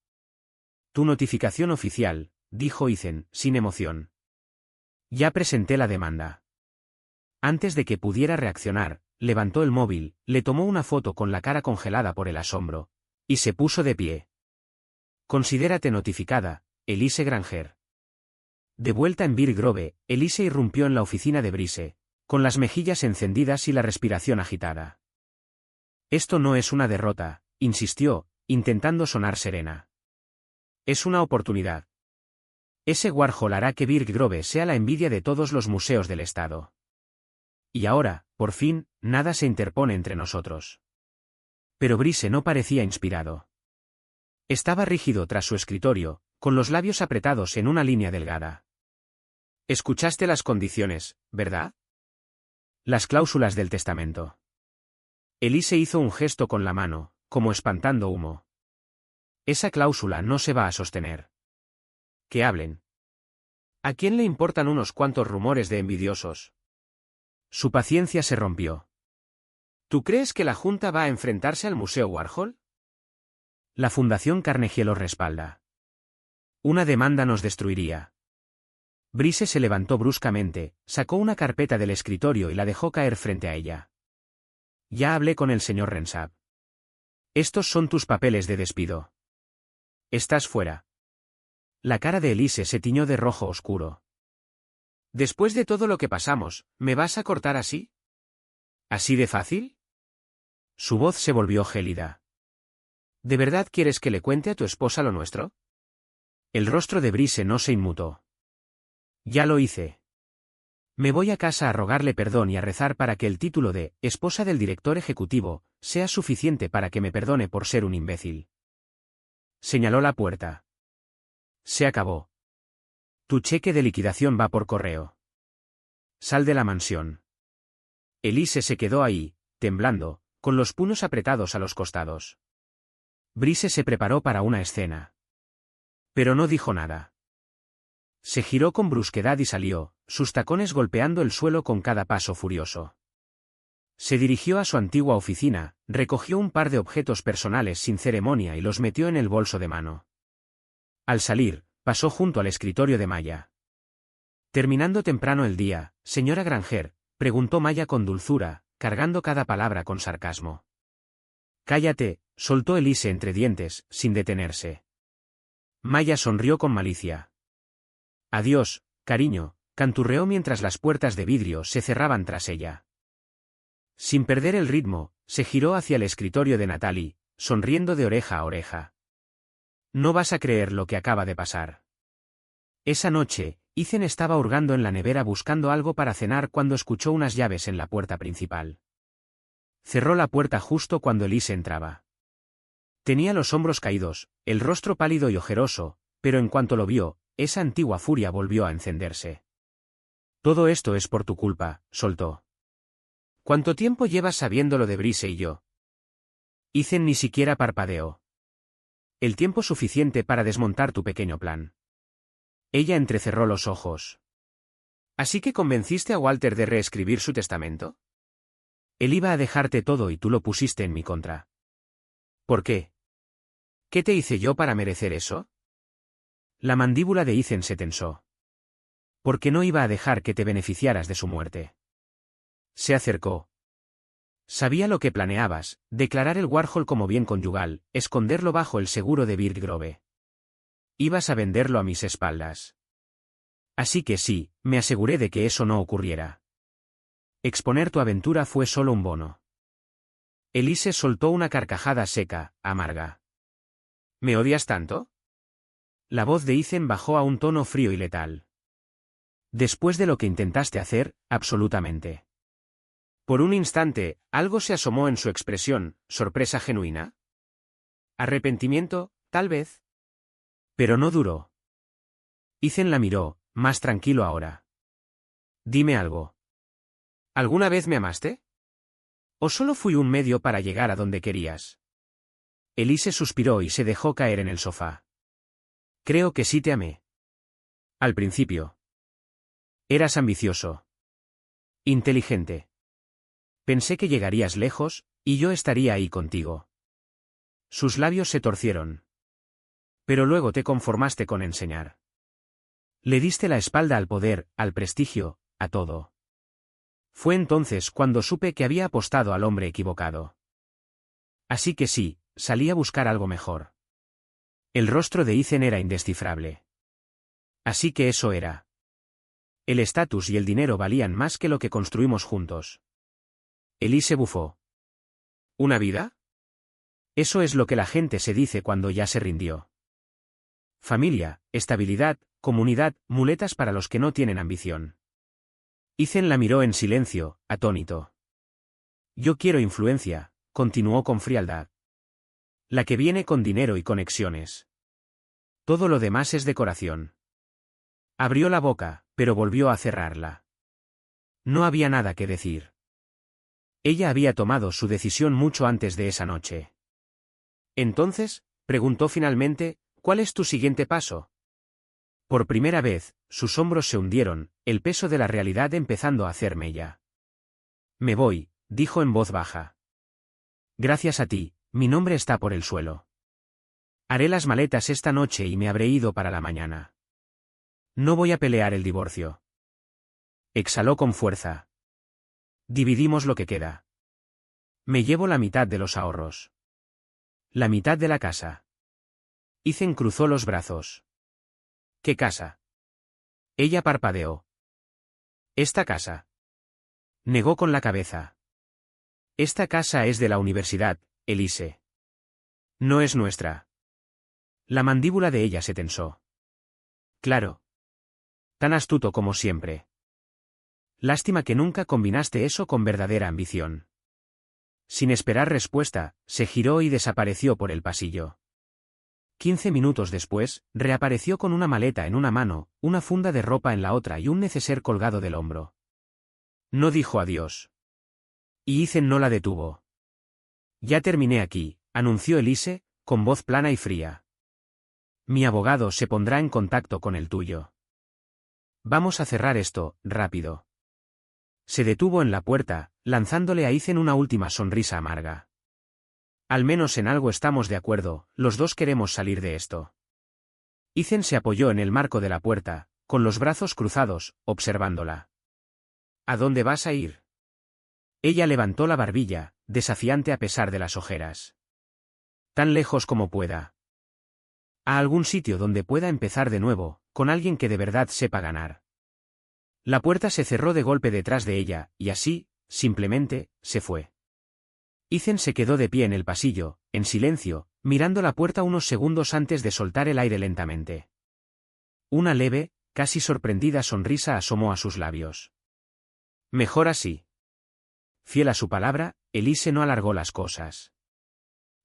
Tu notificación oficial, dijo Ethan, sin emoción. Ya presenté la demanda. Antes de que pudiera reaccionar, levantó el móvil, le tomó una foto con la cara congelada por el asombro, y se puso de pie. Considérate notificada, Elise Granger. De vuelta en Birch Grove, Elise irrumpió en la oficina de Brice, con las mejillas encendidas y la respiración agitada. Esto no es una derrota, insistió, intentando sonar serena. Es una oportunidad. Ese Warhol hará que Birch Grove sea la envidia de todos los museos del estado. Y ahora, por fin, nada se interpone entre nosotros. Pero Brice no parecía inspirado. Estaba rígido tras su escritorio, con los labios apretados en una línea delgada. Escuchaste las condiciones, ¿verdad? Las cláusulas del testamento. Elise hizo un gesto con la mano, como espantando humo. Esa cláusula no se va a sostener. Que hablen. ¿A quién le importan unos cuantos rumores de envidiosos? Su paciencia se rompió. ¿Tú crees que la Junta va a enfrentarse al Museo Warhol? La Fundación Carnegie lo respalda. Una demanda nos destruiría. Brice se levantó bruscamente, sacó una carpeta del escritorio y la dejó caer frente a ella. Ya hablé con el señor Renshaw. Estos son tus papeles de despido. Estás fuera. La cara de Elise se tiñó de rojo oscuro. Después de todo lo que pasamos, ¿me vas a cortar así? ¿Así de fácil? Su voz se volvió gélida. ¿De verdad quieres que le cuente a tu esposa lo nuestro? El rostro de Brice no se inmutó. Ya lo hice. Me voy a casa a rogarle perdón y a rezar para que el título de esposa del director ejecutivo sea suficiente para que me perdone por ser un imbécil. Señaló la puerta. Se acabó. Tu cheque de liquidación va por correo. Sal de la mansión. Elise se quedó ahí, temblando, con los puños apretados a los costados. Brice se preparó para una escena. Pero no dijo nada. Se giró con brusquedad y salió, sus tacones golpeando el suelo con cada paso furioso. Se dirigió a su antigua oficina, recogió un par de objetos personales sin ceremonia y los metió en el bolso de mano. Al salir, pasó junto al escritorio de Maya. Terminando temprano el día, señora Granger, preguntó Maya con dulzura, cargando cada palabra con sarcasmo. Cállate, soltó Elise entre dientes, sin detenerse. Maya sonrió con malicia. Adiós, cariño, canturreó mientras las puertas de vidrio se cerraban tras ella. Sin perder el ritmo, se giró hacia el escritorio de Natalie, sonriendo de oreja a oreja. No vas a creer lo que acaba de pasar. Esa noche, Ethan estaba hurgando en la nevera buscando algo para cenar cuando escuchó unas llaves en la puerta principal. Cerró la puerta justo cuando Elise entraba. Tenía los hombros caídos, el rostro pálido y ojeroso, pero en cuanto lo vio, esa antigua furia volvió a encenderse. Todo esto es por tu culpa, soltó. ¿Cuánto tiempo llevas sabiendo lo de Brice y yo? Ethan ni siquiera parpadeó. El tiempo suficiente para desmontar tu pequeño plan. Ella entrecerró los ojos. ¿Así que convenciste a Walter de reescribir su testamento? Él iba a dejarte todo y tú lo pusiste en mi contra. ¿Por qué? ¿Qué te hice yo para merecer eso? La mandíbula de Ethan se tensó. Porque no iba a dejar que te beneficiaras de su muerte. Se acercó. Sabía lo que planeabas, declarar el Warhol como bien conyugal, esconderlo bajo el seguro de Birch Grove. Ibas a venderlo a mis espaldas. Así que sí, me aseguré de que eso no ocurriera. Exponer tu aventura fue solo un bono. Elise soltó una carcajada seca, amarga. ¿Me odias tanto? La voz de Ethan bajó a un tono frío y letal. Después de lo que intentaste hacer, absolutamente. Por un instante, algo se asomó en su expresión, sorpresa genuina. Arrepentimiento, tal vez. Pero no duró. Ethan la miró, más tranquilo ahora. Dime algo. ¿Alguna vez me amaste? ¿O solo fui un medio para llegar a donde querías? Elise suspiró y se dejó caer en el sofá. Creo que sí te amé. Al principio. Eras ambicioso. Inteligente. Pensé que llegarías lejos, y yo estaría ahí contigo. Sus labios se torcieron. Pero luego te conformaste con enseñar. Le diste la espalda al poder, al prestigio, a todo. Fue entonces cuando supe que había apostado al hombre equivocado. Así que sí, salí a buscar algo mejor. El rostro de Ethan era indescifrable. Así que eso era. El estatus y el dinero valían más que lo que construimos juntos. Elise bufó. ¿Una vida? Eso es lo que la gente se dice cuando ya se rindió. Familia, estabilidad, comunidad, muletas para los que no tienen ambición. Ethan la miró en silencio, atónito. Yo quiero influencia, continuó con frialdad. La que viene con dinero y conexiones. Todo lo demás es decoración. Abrió la boca, pero volvió a cerrarla. No había nada que decir. Ella había tomado su decisión mucho antes de esa noche. Entonces, preguntó finalmente, ¿cuál es tu siguiente paso? Por primera vez, sus hombros se hundieron, el peso de la realidad empezando a hacer mella. Me voy, dijo en voz baja. Gracias a ti, mi nombre está por el suelo. Haré las maletas esta noche y me habré ido para la mañana. No voy a pelear el divorcio. Exhaló con fuerza. Dividimos lo que queda. Me llevo la mitad de los ahorros. La mitad de la casa. Ethan cruzó los brazos. ¿Qué casa? Ella parpadeó. ¿Esta casa? Negó con la cabeza. Esta casa es de la universidad, Elise. No es nuestra. La mandíbula de ella se tensó. Claro. Tan astuto como siempre. Lástima que nunca combinaste eso con verdadera ambición. Sin esperar respuesta, se giró y desapareció por el pasillo. 15 minutos después, reapareció con una maleta en una mano, una funda de ropa en la otra y un neceser colgado del hombro. No dijo adiós. Y Ethan no la detuvo. Ya terminé aquí, anunció Elise, con voz plana y fría. Mi abogado se pondrá en contacto con el tuyo. Vamos a cerrar esto, rápido. Se detuvo en la puerta, lanzándole a Ethan una última sonrisa amarga. Al menos en algo estamos de acuerdo, los dos queremos salir de esto. Ethan se apoyó en el marco de la puerta, con los brazos cruzados, observándola. ¿A dónde vas a ir? Ella levantó la barbilla, desafiante a pesar de las ojeras. Tan lejos como pueda. A algún sitio donde pueda empezar de nuevo, con alguien que de verdad sepa ganar. La puerta se cerró de golpe detrás de ella, y así, simplemente, se fue. Ethan se quedó de pie en el pasillo, en silencio, mirando la puerta unos segundos antes de soltar el aire lentamente. Una leve, casi sorprendida sonrisa asomó a sus labios. Mejor así. Fiel a su palabra, Elise no alargó las cosas.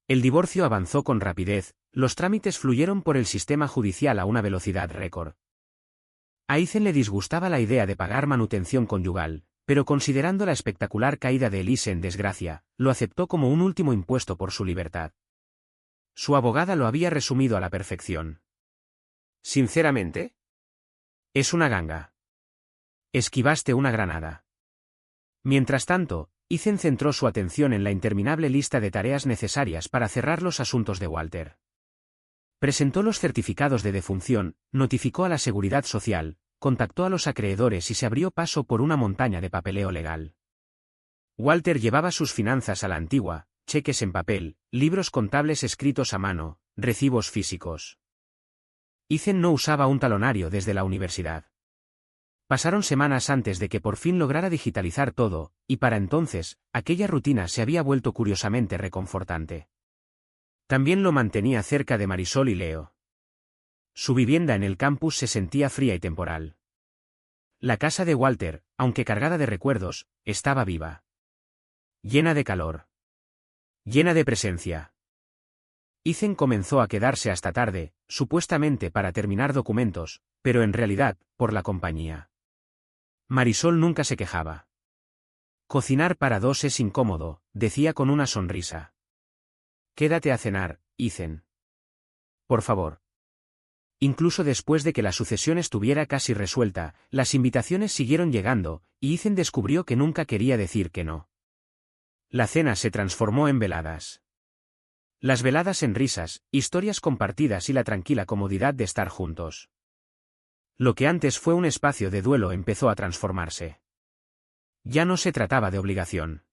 El divorcio avanzó con rapidez, los trámites fluyeron por el sistema judicial a una velocidad récord. A Ethan le disgustaba la idea de pagar manutención conyugal, pero considerando la espectacular caída de Elise en desgracia, lo aceptó como un último impuesto por su libertad. Su abogada lo había resumido a la perfección. ¿Sinceramente? Es una ganga. Esquivaste una granada. Mientras tanto, Ethan centró su atención en la interminable lista de tareas necesarias para cerrar los asuntos de Walter. Presentó los certificados de defunción, notificó a la Seguridad Social, contactó a los acreedores y se abrió paso por una montaña de papeleo legal. Walter llevaba sus finanzas a la antigua, cheques en papel, libros contables escritos a mano, recibos físicos. Ethan no usaba un talonario desde la universidad. Pasaron semanas antes de que por fin lograra digitalizar todo, y para entonces, aquella rutina se había vuelto curiosamente reconfortante. También lo mantenía cerca de Marisol y Leo. Su vivienda en el campus se sentía fría y temporal. La casa de Walter, aunque cargada de recuerdos, estaba viva. Llena de calor. Llena de presencia. Ethan comenzó a quedarse hasta tarde, supuestamente para terminar documentos, pero en realidad, por la compañía. Marisol nunca se quejaba. Cocinar para dos es incómodo, decía con una sonrisa. Quédate a cenar, Ethan. Por favor. Incluso después de que la sucesión estuviera casi resuelta, las invitaciones siguieron llegando, y Ethan descubrió que nunca quería decir que no. La cena se transformó en veladas. Las veladas en risas, historias compartidas y la tranquila comodidad de estar juntos. Lo que antes fue un espacio de duelo empezó a transformarse. Ya no se trataba de obligación.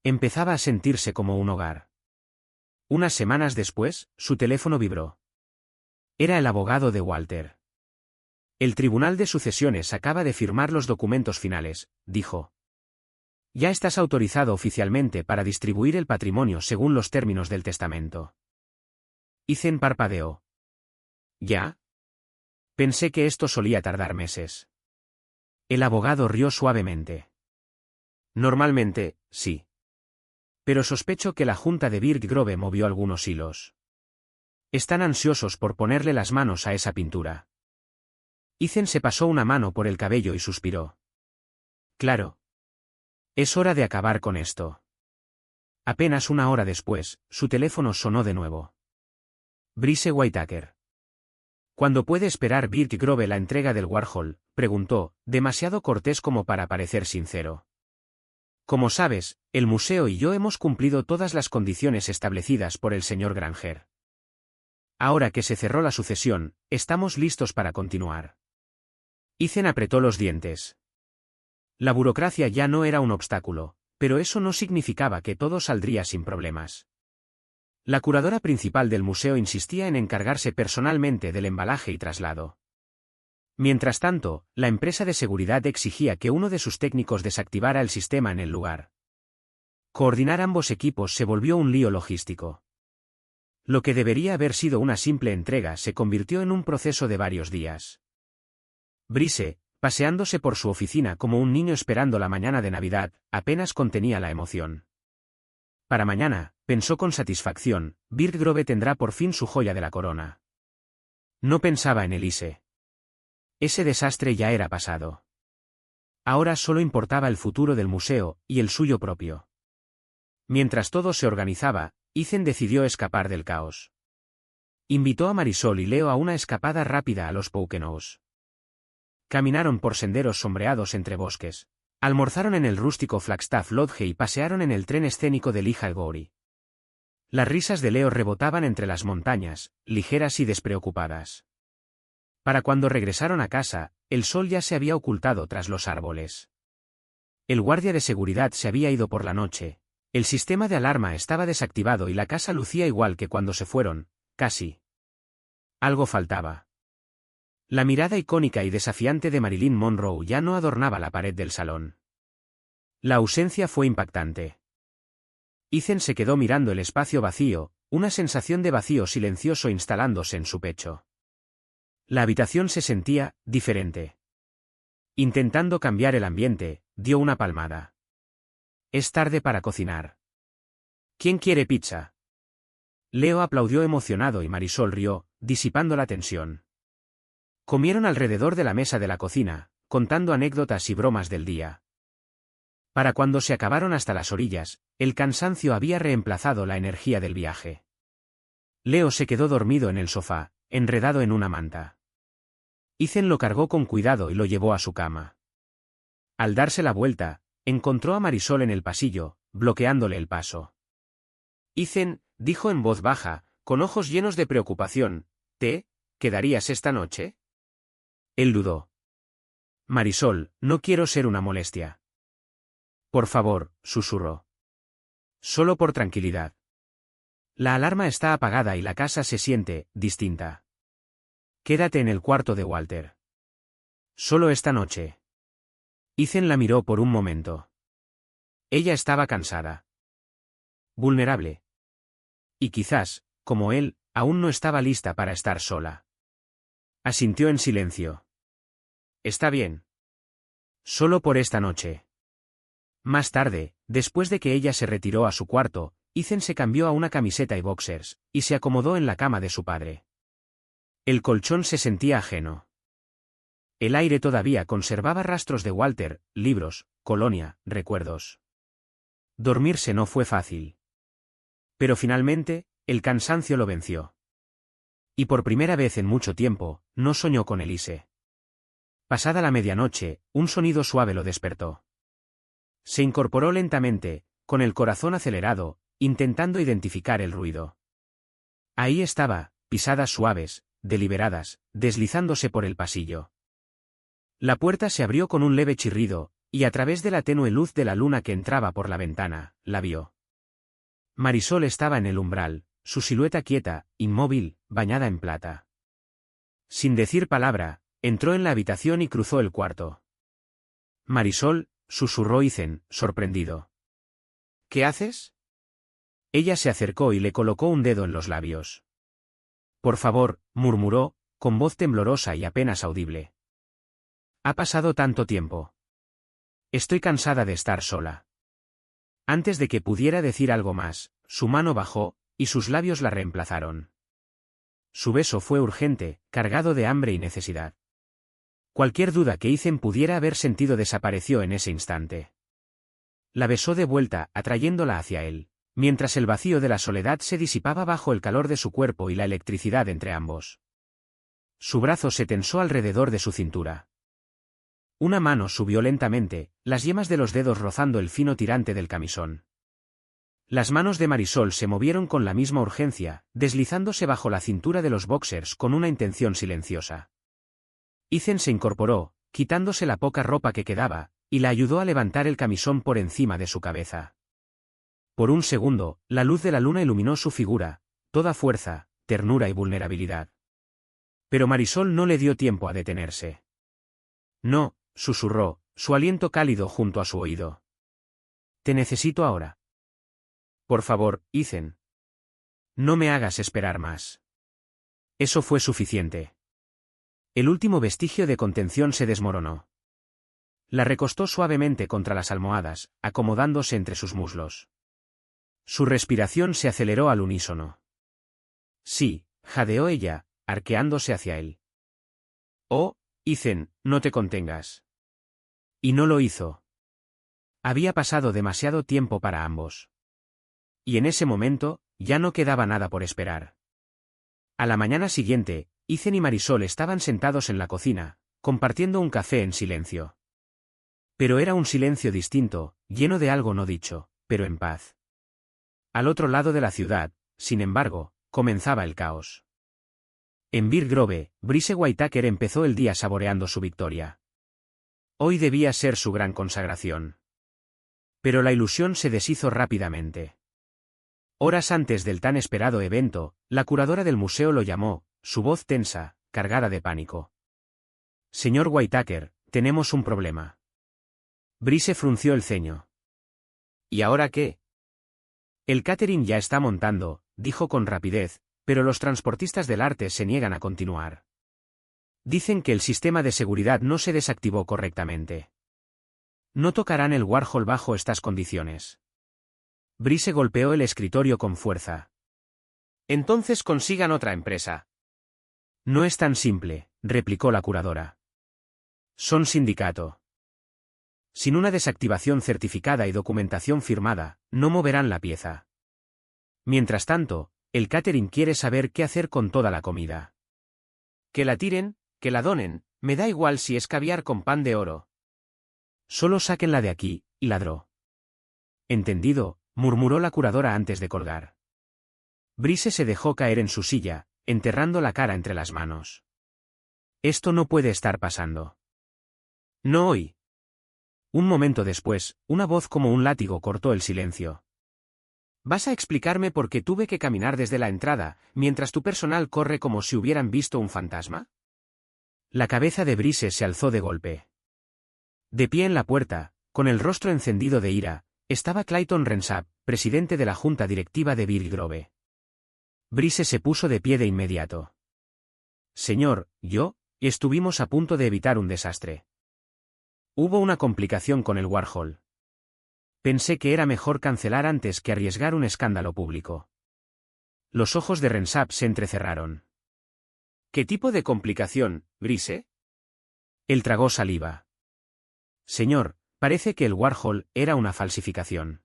Empezaba a sentirse como un hogar. Unas semanas después, su teléfono vibró. Era el abogado de Walter. El Tribunal de Sucesiones acaba de firmar los documentos finales, dijo. Ya estás autorizado oficialmente para distribuir el patrimonio según los términos del testamento. Ethan parpadeó. ¿Ya? Pensé que esto solía tardar meses. El abogado rió suavemente. Normalmente, sí. Pero sospecho que la junta de Birch Grove movió algunos hilos. Están ansiosos por ponerle las manos a esa pintura. Ethan se pasó una mano por el cabello y suspiró. Claro. Es hora de acabar con esto. Apenas una hora después, su teléfono sonó de nuevo. Brice Whitaker. ¿Cuándo puede esperar Birch Grove la entrega del Warhol?, preguntó, demasiado cortés como para parecer sincero. Como sabes, el museo y yo hemos cumplido todas las condiciones establecidas por el señor Granger. Ahora que se cerró la sucesión, estamos listos para continuar. Ethan apretó los dientes. La burocracia ya no era un obstáculo, pero eso no significaba que todo saldría sin problemas. La curadora principal del museo insistía en encargarse personalmente del embalaje y traslado. Mientras tanto, la empresa de seguridad exigía que uno de sus técnicos desactivara el sistema en el lugar. Coordinar ambos equipos se volvió un lío logístico. Lo que debería haber sido una simple entrega se convirtió en un proceso de varios días. Brice, paseándose por su oficina como un niño esperando la mañana de Navidad, apenas contenía la emoción. Para mañana, pensó con satisfacción, Birch Grove tendrá por fin su joya de la corona. No pensaba en Elise. Ese desastre ya era pasado. Ahora solo importaba el futuro del museo, y el suyo propio. Mientras todo se organizaba, Ethan decidió escapar del caos. Invitó a Marisol y Leo a una escapada rápida a los Poconos. Caminaron por senderos sombreados entre bosques, almorzaron en el rústico Flagstaff Lodge y pasearon en el tren escénico de Lehigh Gory. Las risas de Leo rebotaban entre las montañas, ligeras y despreocupadas. Para cuando regresaron a casa, el sol ya se había ocultado tras los árboles. El guardia de seguridad se había ido por la noche, el sistema de alarma estaba desactivado y la casa lucía igual que cuando se fueron, casi. Algo faltaba. La mirada icónica y desafiante de Marilyn Monroe ya no adornaba la pared del salón. La ausencia fue impactante. Ethan se quedó mirando el espacio vacío, una sensación de vacío silencioso instalándose en su pecho. La habitación se sentía diferente. Intentando cambiar el ambiente, dio una palmada. Es tarde para cocinar. ¿Quién quiere pizza? Leo aplaudió emocionado y Marisol rió, disipando la tensión. Comieron alrededor de la mesa de la cocina, contando anécdotas y bromas del día. Para cuando se acabaron hasta las orillas, el cansancio había reemplazado la energía del viaje. Leo se quedó dormido en el sofá, enredado en una manta. Ethan lo cargó con cuidado y lo llevó a su cama. Al darse la vuelta, encontró a Marisol en el pasillo, bloqueándole el paso. Ethan, dijo en voz baja, con ojos llenos de preocupación, ¿te quedarías esta noche? Él dudó. Marisol, no quiero ser una molestia. Por favor, susurró. Solo por tranquilidad. La alarma está apagada y la casa se siente distinta. Quédate en el cuarto de Walter. Solo esta noche. Ethan la miró por un momento. Ella estaba cansada. Vulnerable. Y quizás, como él, aún no estaba lista para estar sola. Asintió en silencio. Está bien. Solo por esta noche. Más tarde, después de que ella se retiró a su cuarto, Ethan se cambió a una camiseta y boxers, y se acomodó en la cama de su padre. El colchón se sentía ajeno. El aire todavía conservaba rastros de Walter, libros, colonia, recuerdos. Dormirse no fue fácil. Pero finalmente, el cansancio lo venció. Y por primera vez en mucho tiempo, no soñó con Elise. Pasada la medianoche, un sonido suave lo despertó. Se incorporó lentamente, con el corazón acelerado, intentando identificar el ruido. Ahí estaba, pisadas suaves, deliberadas, deslizándose por el pasillo. La puerta se abrió con un leve chirrido, y a través de la tenue luz de la luna que entraba por la ventana, la vio. Marisol estaba en el umbral, su silueta quieta, inmóvil, bañada en plata. Sin decir palabra, entró en la habitación y cruzó el cuarto. Marisol, susurró Ethan, sorprendido. ¿Qué haces? Ella se acercó y le colocó un dedo en los labios. Por favor, murmuró, con voz temblorosa y apenas audible. Ha pasado tanto tiempo. Estoy cansada de estar sola. Antes de que pudiera decir algo más, su mano bajó, y sus labios la reemplazaron. Su beso fue urgente, cargado de hambre y necesidad. Cualquier duda que Ethan pudiera haber sentido desapareció en ese instante. La besó de vuelta, atrayéndola hacia él, mientras el vacío de la soledad se disipaba bajo el calor de su cuerpo y la electricidad entre ambos. Su brazo se tensó alrededor de su cintura. Una mano subió lentamente, las yemas de los dedos rozando el fino tirante del camisón. Las manos de Marisol se movieron con la misma urgencia, deslizándose bajo la cintura de los boxers con una intención silenciosa. Ethan se incorporó, quitándose la poca ropa que quedaba, y la ayudó a levantar el camisón por encima de su cabeza. Por un segundo, la luz de la luna iluminó su figura, toda fuerza, ternura y vulnerabilidad. Pero Marisol no le dio tiempo a detenerse. No, susurró, su aliento cálido junto a su oído. Te necesito ahora. Por favor, Ethan. No me hagas esperar más. Eso fue suficiente. El último vestigio de contención se desmoronó. La recostó suavemente contra las almohadas, acomodándose entre sus muslos. Su respiración se aceleró al unísono. Sí, jadeó ella, arqueándose hacia él. Oh, Ethan, no te contengas. Y no lo hizo. Había pasado demasiado tiempo para ambos. Y en ese momento, ya no quedaba nada por esperar. A la mañana siguiente, Ethan y Marisol estaban sentados en la cocina, compartiendo un café en silencio. Pero era un silencio distinto, lleno de algo no dicho, pero en paz. Al otro lado de la ciudad, sin embargo, comenzaba el caos. En Bear Grove, Brice Whitaker empezó el día saboreando su victoria. Hoy debía ser su gran consagración. Pero la ilusión se deshizo rápidamente. Horas antes del tan esperado evento, la curadora del museo lo llamó, su voz tensa, cargada de pánico. Señor Whitaker, tenemos un problema. Brice frunció el ceño. ¿Y ahora qué? El catering ya está montando, dijo con rapidez, pero los transportistas del arte se niegan a continuar. Dicen que el sistema de seguridad no se desactivó correctamente. No tocarán el Warhol bajo estas condiciones. Brice golpeó el escritorio con fuerza. Entonces consigan otra empresa. No es tan simple, replicó la curadora. Son sindicato. Sin una desactivación certificada y documentación firmada, no moverán la pieza. Mientras tanto, el catering quiere saber qué hacer con toda la comida. Que la tiren, que la donen, me da igual si es caviar con pan de oro. Solo sáquenla de aquí, y ladró. Entendido, murmuró la curadora antes de colgar. Brice se dejó caer en su silla, enterrando la cara entre las manos. Esto no puede estar pasando. No hoy. Un momento después, una voz como un látigo cortó el silencio. ¿Vas a explicarme por qué tuve que caminar desde la entrada, mientras tu personal corre como si hubieran visto un fantasma? La cabeza de Brice se alzó de golpe. De pie en la puerta, con el rostro encendido de ira, estaba Clayton Renshaw, presidente de la junta directiva de Bear Grove. Brice se puso de pie de inmediato. Señor, estuvimos a punto de evitar un desastre. Hubo una complicación con el Warhol. Pensé que era mejor cancelar antes que arriesgar un escándalo público. Los ojos de Renshaw se entrecerraron. ¿Qué tipo de complicación, Brice? Él tragó saliva. Señor, parece que el Warhol era una falsificación.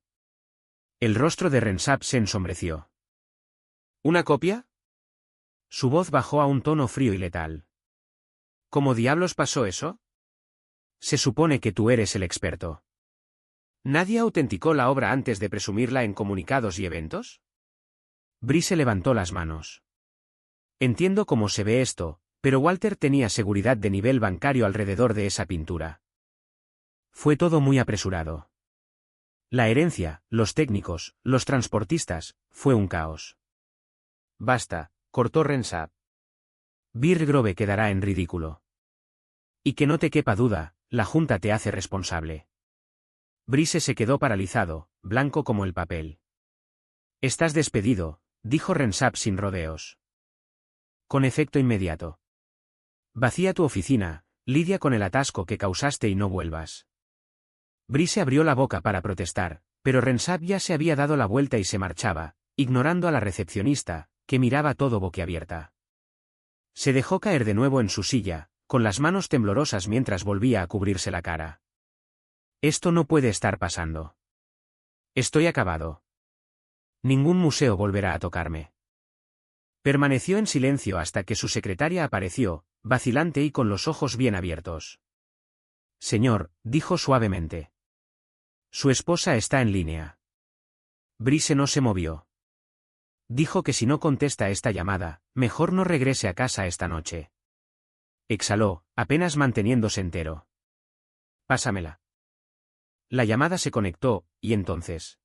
El rostro de Renshaw se ensombreció. ¿Una copia? Su voz bajó a un tono frío y letal. ¿Cómo diablos pasó eso? Se supone que tú eres el experto. ¿Nadie autenticó la obra antes de presumirla en comunicados y eventos? Brice levantó las manos. Entiendo cómo se ve esto, pero Walter tenía seguridad de nivel bancario alrededor de esa pintura. Fue todo muy apresurado. La herencia, los técnicos, los transportistas, fue un caos. Basta, cortó Renshaw. Bear Grove quedará en ridículo. Y que no te quepa duda, la Junta te hace responsable. Brice se quedó paralizado, blanco como el papel. Estás despedido, dijo Renshaw sin rodeos. Con efecto inmediato. Vacía tu oficina, lidia con el atasco que causaste y no vuelvas. Brice abrió la boca para protestar, pero Renshaw ya se había dado la vuelta y se marchaba, ignorando a la recepcionista, que miraba todo boquiabierta. Se dejó caer de nuevo en su silla, con las manos temblorosas mientras volvía a cubrirse la cara. Esto no puede estar pasando. Estoy acabado. Ningún museo volverá a tocarme. Permaneció en silencio hasta que su secretaria apareció, vacilante y con los ojos bien abiertos. Señor, dijo suavemente. Su esposa está en línea. Brice no se movió. Dijo que si no contesta esta llamada, mejor no regrese a casa esta noche. Exhaló, apenas manteniéndose entero. Pásamela. La llamada se conectó, y entonces.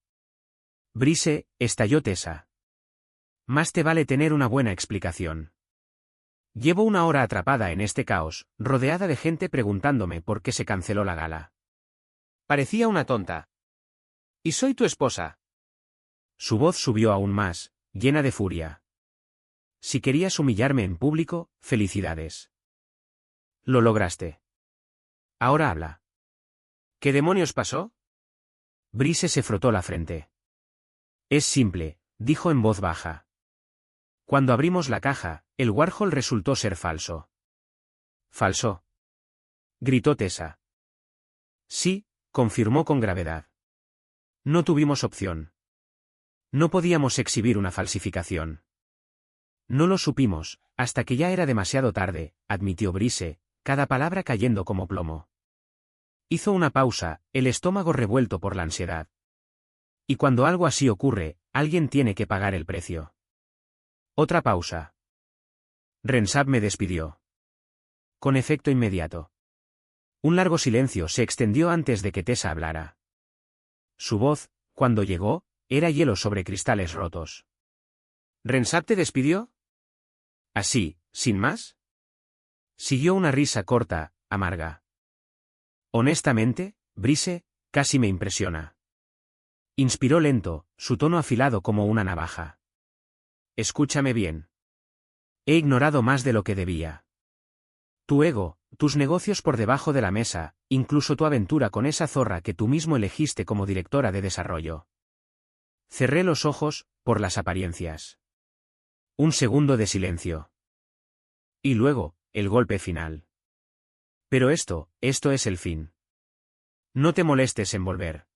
Brice, estalló Tessa. Más te vale tener una buena explicación. Llevo una hora atrapada en este caos, rodeada de gente preguntándome por qué se canceló la gala. Parecía una tonta. ¿Y soy tu esposa? Su voz subió aún más, llena de furia. Si querías humillarme en público, felicidades. Lo lograste. Ahora habla. ¿Qué demonios pasó? Brice se frotó la frente. Es simple, dijo en voz baja. Cuando abrimos la caja, el Warhol resultó ser falso. ¿Falso? Gritó Tessa. Sí, confirmó con gravedad. No tuvimos opción. No podíamos exhibir una falsificación. No lo supimos, hasta que ya era demasiado tarde, admitió Brice, cada palabra cayendo como plomo. Hizo una pausa, el estómago revuelto por la ansiedad. Y cuando algo así ocurre, alguien tiene que pagar el precio. Otra pausa. Renshaw me despidió. Con efecto inmediato. Un largo silencio se extendió antes de que Tessa hablara. Su voz, cuando llegó, era hielo sobre cristales rotos. ¿Renshaw te despidió? ¿Así, sin más? Siguió una risa corta, amarga. Honestamente, Brice, casi me impresiona. Inspiró lento, su tono afilado como una navaja. Escúchame bien. He ignorado más de lo que debía. Tu ego, tus negocios por debajo de la mesa, incluso tu aventura con esa zorra que tú mismo elegiste como directora de desarrollo. Cerré los ojos, por las apariencias. Un segundo de silencio. Y luego, el golpe final. Pero esto es el fin. No te molestes en volver.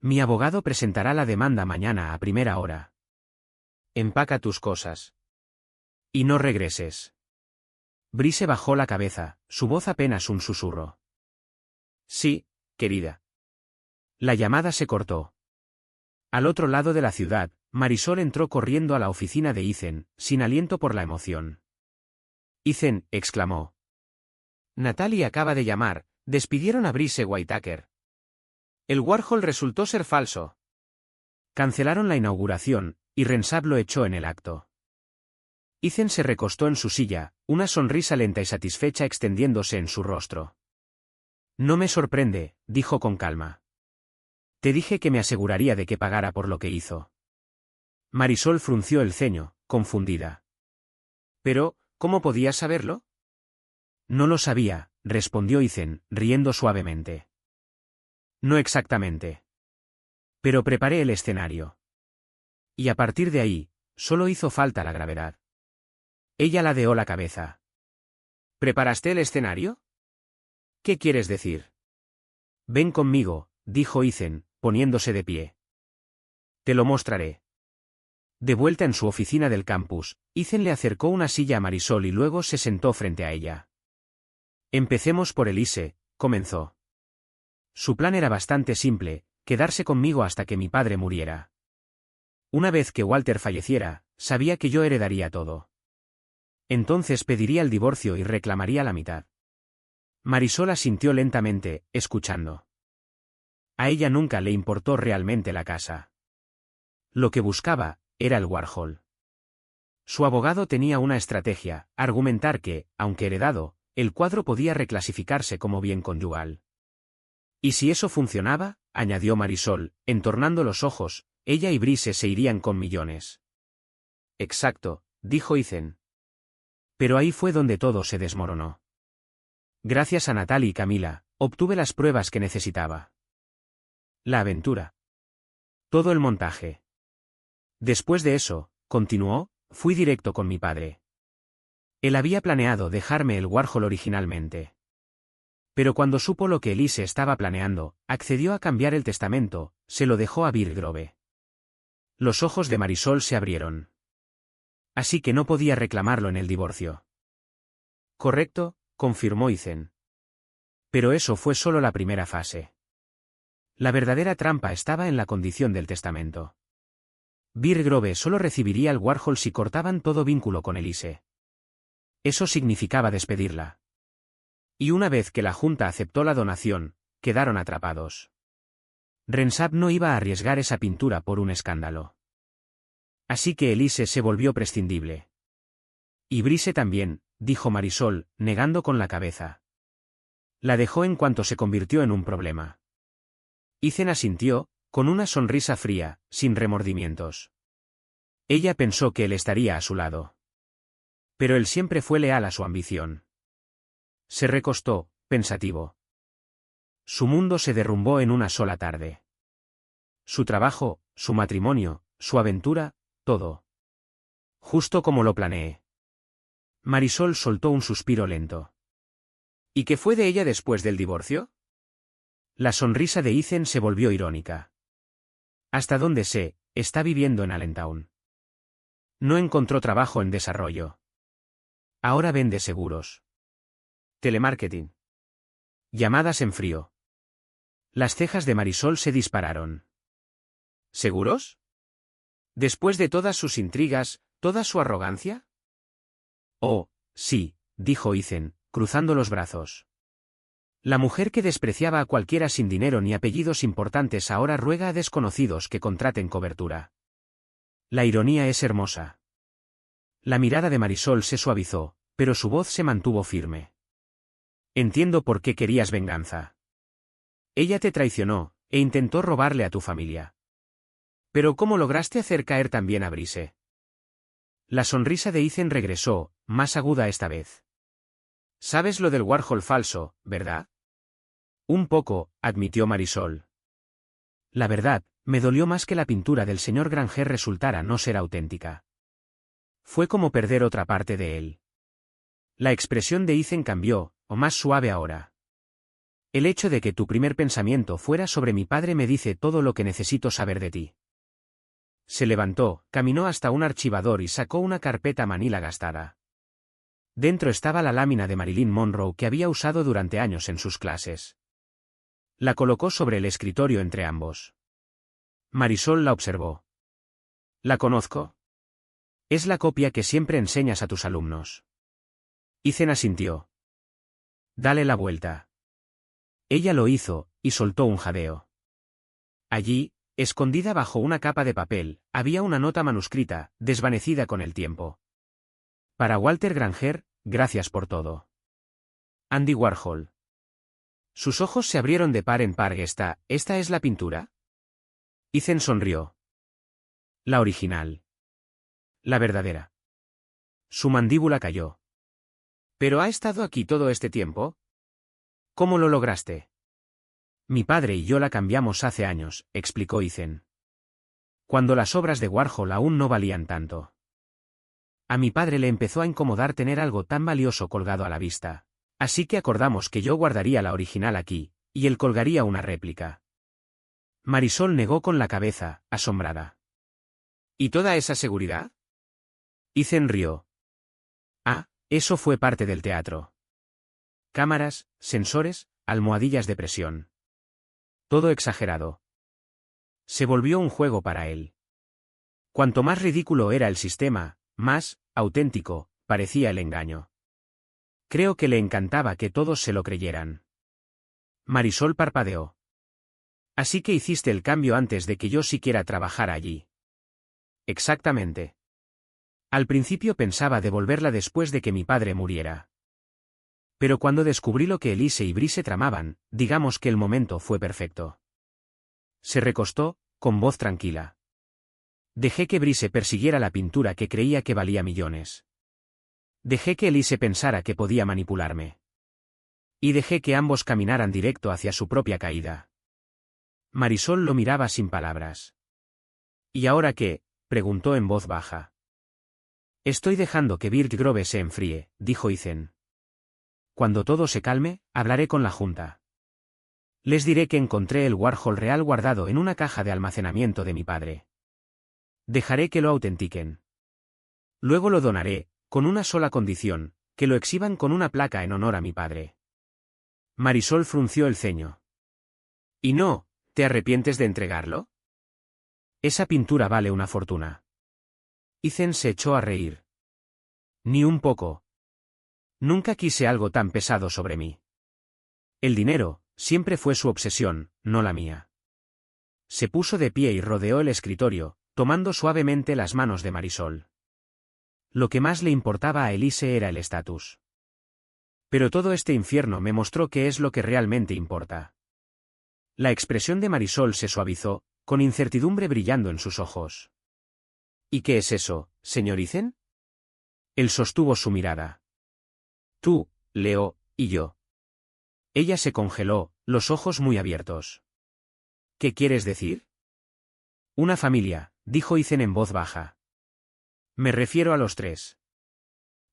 Mi abogado presentará la demanda mañana a primera hora. Empaca tus cosas. Y no regreses. Brice bajó la cabeza, su voz apenas un susurro. Sí, querida. La llamada se cortó. Al otro lado de la ciudad, Marisol entró corriendo a la oficina de Ethan, sin aliento por la emoción. Ethan, exclamó. Natalie acaba de llamar, despidieron a Brice Whitaker. El Warhol resultó ser falso. Cancelaron la inauguración, y Renshaw lo echó en el acto. Ethan se recostó en su silla, una sonrisa lenta y satisfecha extendiéndose en su rostro. No me sorprende, dijo con calma. Te dije que me aseguraría de que pagara por lo que hizo. Marisol frunció el ceño, confundida. Pero, ¿cómo podías saberlo? No lo sabía, respondió Ethan, riendo suavemente. No exactamente. Pero preparé el escenario. Y a partir de ahí, solo hizo falta la gravedad. Ella ladeó la cabeza. ¿Preparaste el escenario? ¿Qué quieres decir? Ven conmigo, dijo Ethan, poniéndose de pie. Te lo mostraré. De vuelta en su oficina del campus, Ethan le acercó una silla a Marisol y luego se sentó frente a ella. Empecemos por Elise, comenzó. Su plan era bastante simple, quedarse conmigo hasta que mi padre muriera. Una vez que Walter falleciera, sabía que yo heredaría todo. Entonces pediría el divorcio y reclamaría la mitad. Marisol asintió lentamente, escuchando. A ella nunca le importó realmente la casa. Lo que buscaba era el Warhol. Su abogado tenía una estrategia, argumentar que, aunque heredado, el cuadro podía reclasificarse como bien conyugal. Y si eso funcionaba, añadió Marisol, entornando los ojos, ella y Brice se irían con millones. Exacto, dijo Ethan. Pero ahí fue donde todo se desmoronó. Gracias a Natalie y Camila, obtuve las pruebas que necesitaba. La aventura. Todo el montaje. Después de eso, continuó, fui directo con mi padre. Él había planeado dejarme el Warhol originalmente. Pero cuando supo lo que Elise estaba planeando, accedió a cambiar el testamento, se lo dejó a Birgrove. Los ojos de Marisol se abrieron. Así que no podía reclamarlo en el divorcio. Correcto, confirmó Ethan. Pero eso fue solo la primera fase. La verdadera trampa estaba en la condición del testamento. Birgrove solo recibiría el Warhol si cortaban todo vínculo con Elise. Eso significaba despedirla. Y una vez que la Junta aceptó la donación, quedaron atrapados. Renshaw no iba a arriesgar esa pintura por un escándalo. Así que Elise se volvió prescindible. Y Brice también, dijo Marisol, negando con la cabeza. La dejó en cuanto se convirtió en un problema. Ethan asintió, con una sonrisa fría, sin remordimientos. Ella pensó que él estaría a su lado. Pero él siempre fue leal a su ambición. Se recostó, pensativo. Su mundo se derrumbó en una sola tarde. Su trabajo, su matrimonio, su aventura, todo. Justo como lo planeé. Marisol soltó un suspiro lento. ¿Y qué fue de ella después del divorcio? La sonrisa de Ethan se volvió irónica. Hasta donde sé, está viviendo en Allentown. No encontró trabajo en desarrollo. Ahora vende seguros. Telemarketing. Llamadas en frío. Las cejas de Marisol se dispararon. ¿Seguros? ¿Después de todas sus intrigas, toda su arrogancia? Oh, sí, dijo Ethan, cruzando los brazos. La mujer que despreciaba a cualquiera sin dinero ni apellidos importantes ahora ruega a desconocidos que contraten cobertura. La ironía es hermosa. La mirada de Marisol se suavizó, pero su voz se mantuvo firme. Entiendo por qué querías venganza. Ella te traicionó, e intentó robarle a tu familia. Pero ¿cómo lograste hacer caer también a Brice? La sonrisa de Ethan regresó, más aguda esta vez. Sabes lo del Warhol falso, ¿verdad? Un poco, admitió Marisol. La verdad, me dolió más que la pintura del señor Granger resultara no ser auténtica. Fue como perder otra parte de él. La expresión de Ethan cambió, o más suave ahora. El hecho de que tu primer pensamiento fuera sobre mi padre me dice todo lo que necesito saber de ti. Se levantó, caminó hasta un archivador y sacó una carpeta manila gastada. Dentro estaba la lámina de Marilyn Monroe que había usado durante años en sus clases. La colocó sobre el escritorio entre ambos. Marisol la observó. ¿La conozco? Es la copia que siempre enseñas a tus alumnos. Ethan asintió. Dale la vuelta. Ella lo hizo, y soltó un jadeo. Allí, escondida bajo una capa de papel, había una nota manuscrita, desvanecida con el tiempo. Para Walter Granger, gracias por todo. Andy Warhol. Sus ojos se abrieron de par en par. ¿Esta es la pintura? Ethan sonrió. La original. La verdadera. Su mandíbula cayó. ¿Pero ha estado aquí todo este tiempo? ¿Cómo lo lograste? Mi padre y yo la cambiamos hace años, explicó Ethan. Cuando las obras de Warhol aún no valían tanto. A mi padre le empezó a incomodar tener algo tan valioso colgado a la vista. Así que acordamos que yo guardaría la original aquí, y él colgaría una réplica. Marisol negó con la cabeza, asombrada. ¿Y toda esa seguridad? Ethan rió. Ah, eso fue parte del teatro. Cámaras, sensores, almohadillas de presión. Todo exagerado. Se volvió un juego para él. Cuanto más ridículo era el sistema, más auténtico parecía el engaño. Creo que le encantaba que todos se lo creyeran. Marisol parpadeó. Así que hiciste el cambio antes de que yo siquiera trabajara allí. Exactamente. Al principio pensaba devolverla después de que mi padre muriera. Pero cuando descubrí lo que Elise y Brice tramaban, digamos que el momento fue perfecto. Se recostó, con voz tranquila. Dejé que Brice persiguiera la pintura que creía que valía millones. Dejé que Elise pensara que podía manipularme. Y dejé que ambos caminaran directo hacia su propia caída. Marisol lo miraba sin palabras. ¿Y ahora qué?, preguntó en voz baja. Estoy dejando que Birch Grove se enfríe, dijo Ethan. Cuando todo se calme, hablaré con la Junta. Les diré que encontré el Warhol real guardado en una caja de almacenamiento de mi padre. Dejaré que lo autentiquen. Luego lo donaré, con una sola condición, que lo exhiban con una placa en honor a mi padre. Marisol frunció el ceño. ¿Y no, te arrepientes de entregarlo? Esa pintura vale una fortuna. Ethan se echó a reír. Ni un poco. Nunca quise algo tan pesado sobre mí. El dinero siempre fue su obsesión, no la mía. Se puso de pie y rodeó el escritorio, tomando suavemente las manos de Marisol. Lo que más le importaba a Elise era el estatus. Pero todo este infierno me mostró qué es lo que realmente importa. La expresión de Marisol se suavizó, con incertidumbre brillando en sus ojos. ¿Y qué es eso, señor Ethan? Él sostuvo su mirada. Tú, Leo, y yo. Ella se congeló, los ojos muy abiertos. ¿Qué quieres decir? Una familia, dijo Ethan en voz baja. Me refiero a los tres.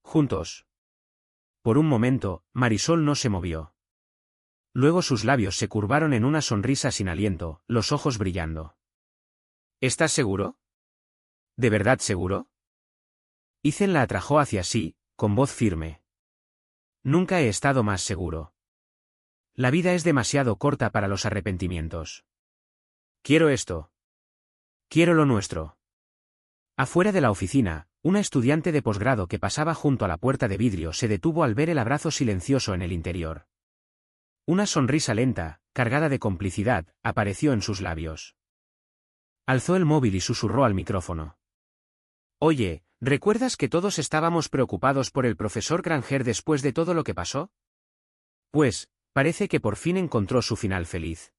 Juntos. Por un momento, Marisol no se movió. Luego sus labios se curvaron en una sonrisa sin aliento, los ojos brillando. ¿Estás seguro? ¿De verdad seguro? Ethan la atrajo hacia sí, con voz firme. Nunca he estado más seguro. La vida es demasiado corta para los arrepentimientos. Quiero esto. Quiero lo nuestro. Afuera de la oficina, una estudiante de posgrado que pasaba junto a la puerta de vidrio se detuvo al ver el abrazo silencioso en el interior. Una sonrisa lenta, cargada de complicidad, apareció en sus labios. Alzó el móvil y susurró al micrófono. Oye, ¿recuerdas que todos estábamos preocupados por el profesor Granger después de todo lo que pasó? Pues, parece que por fin encontró su final feliz.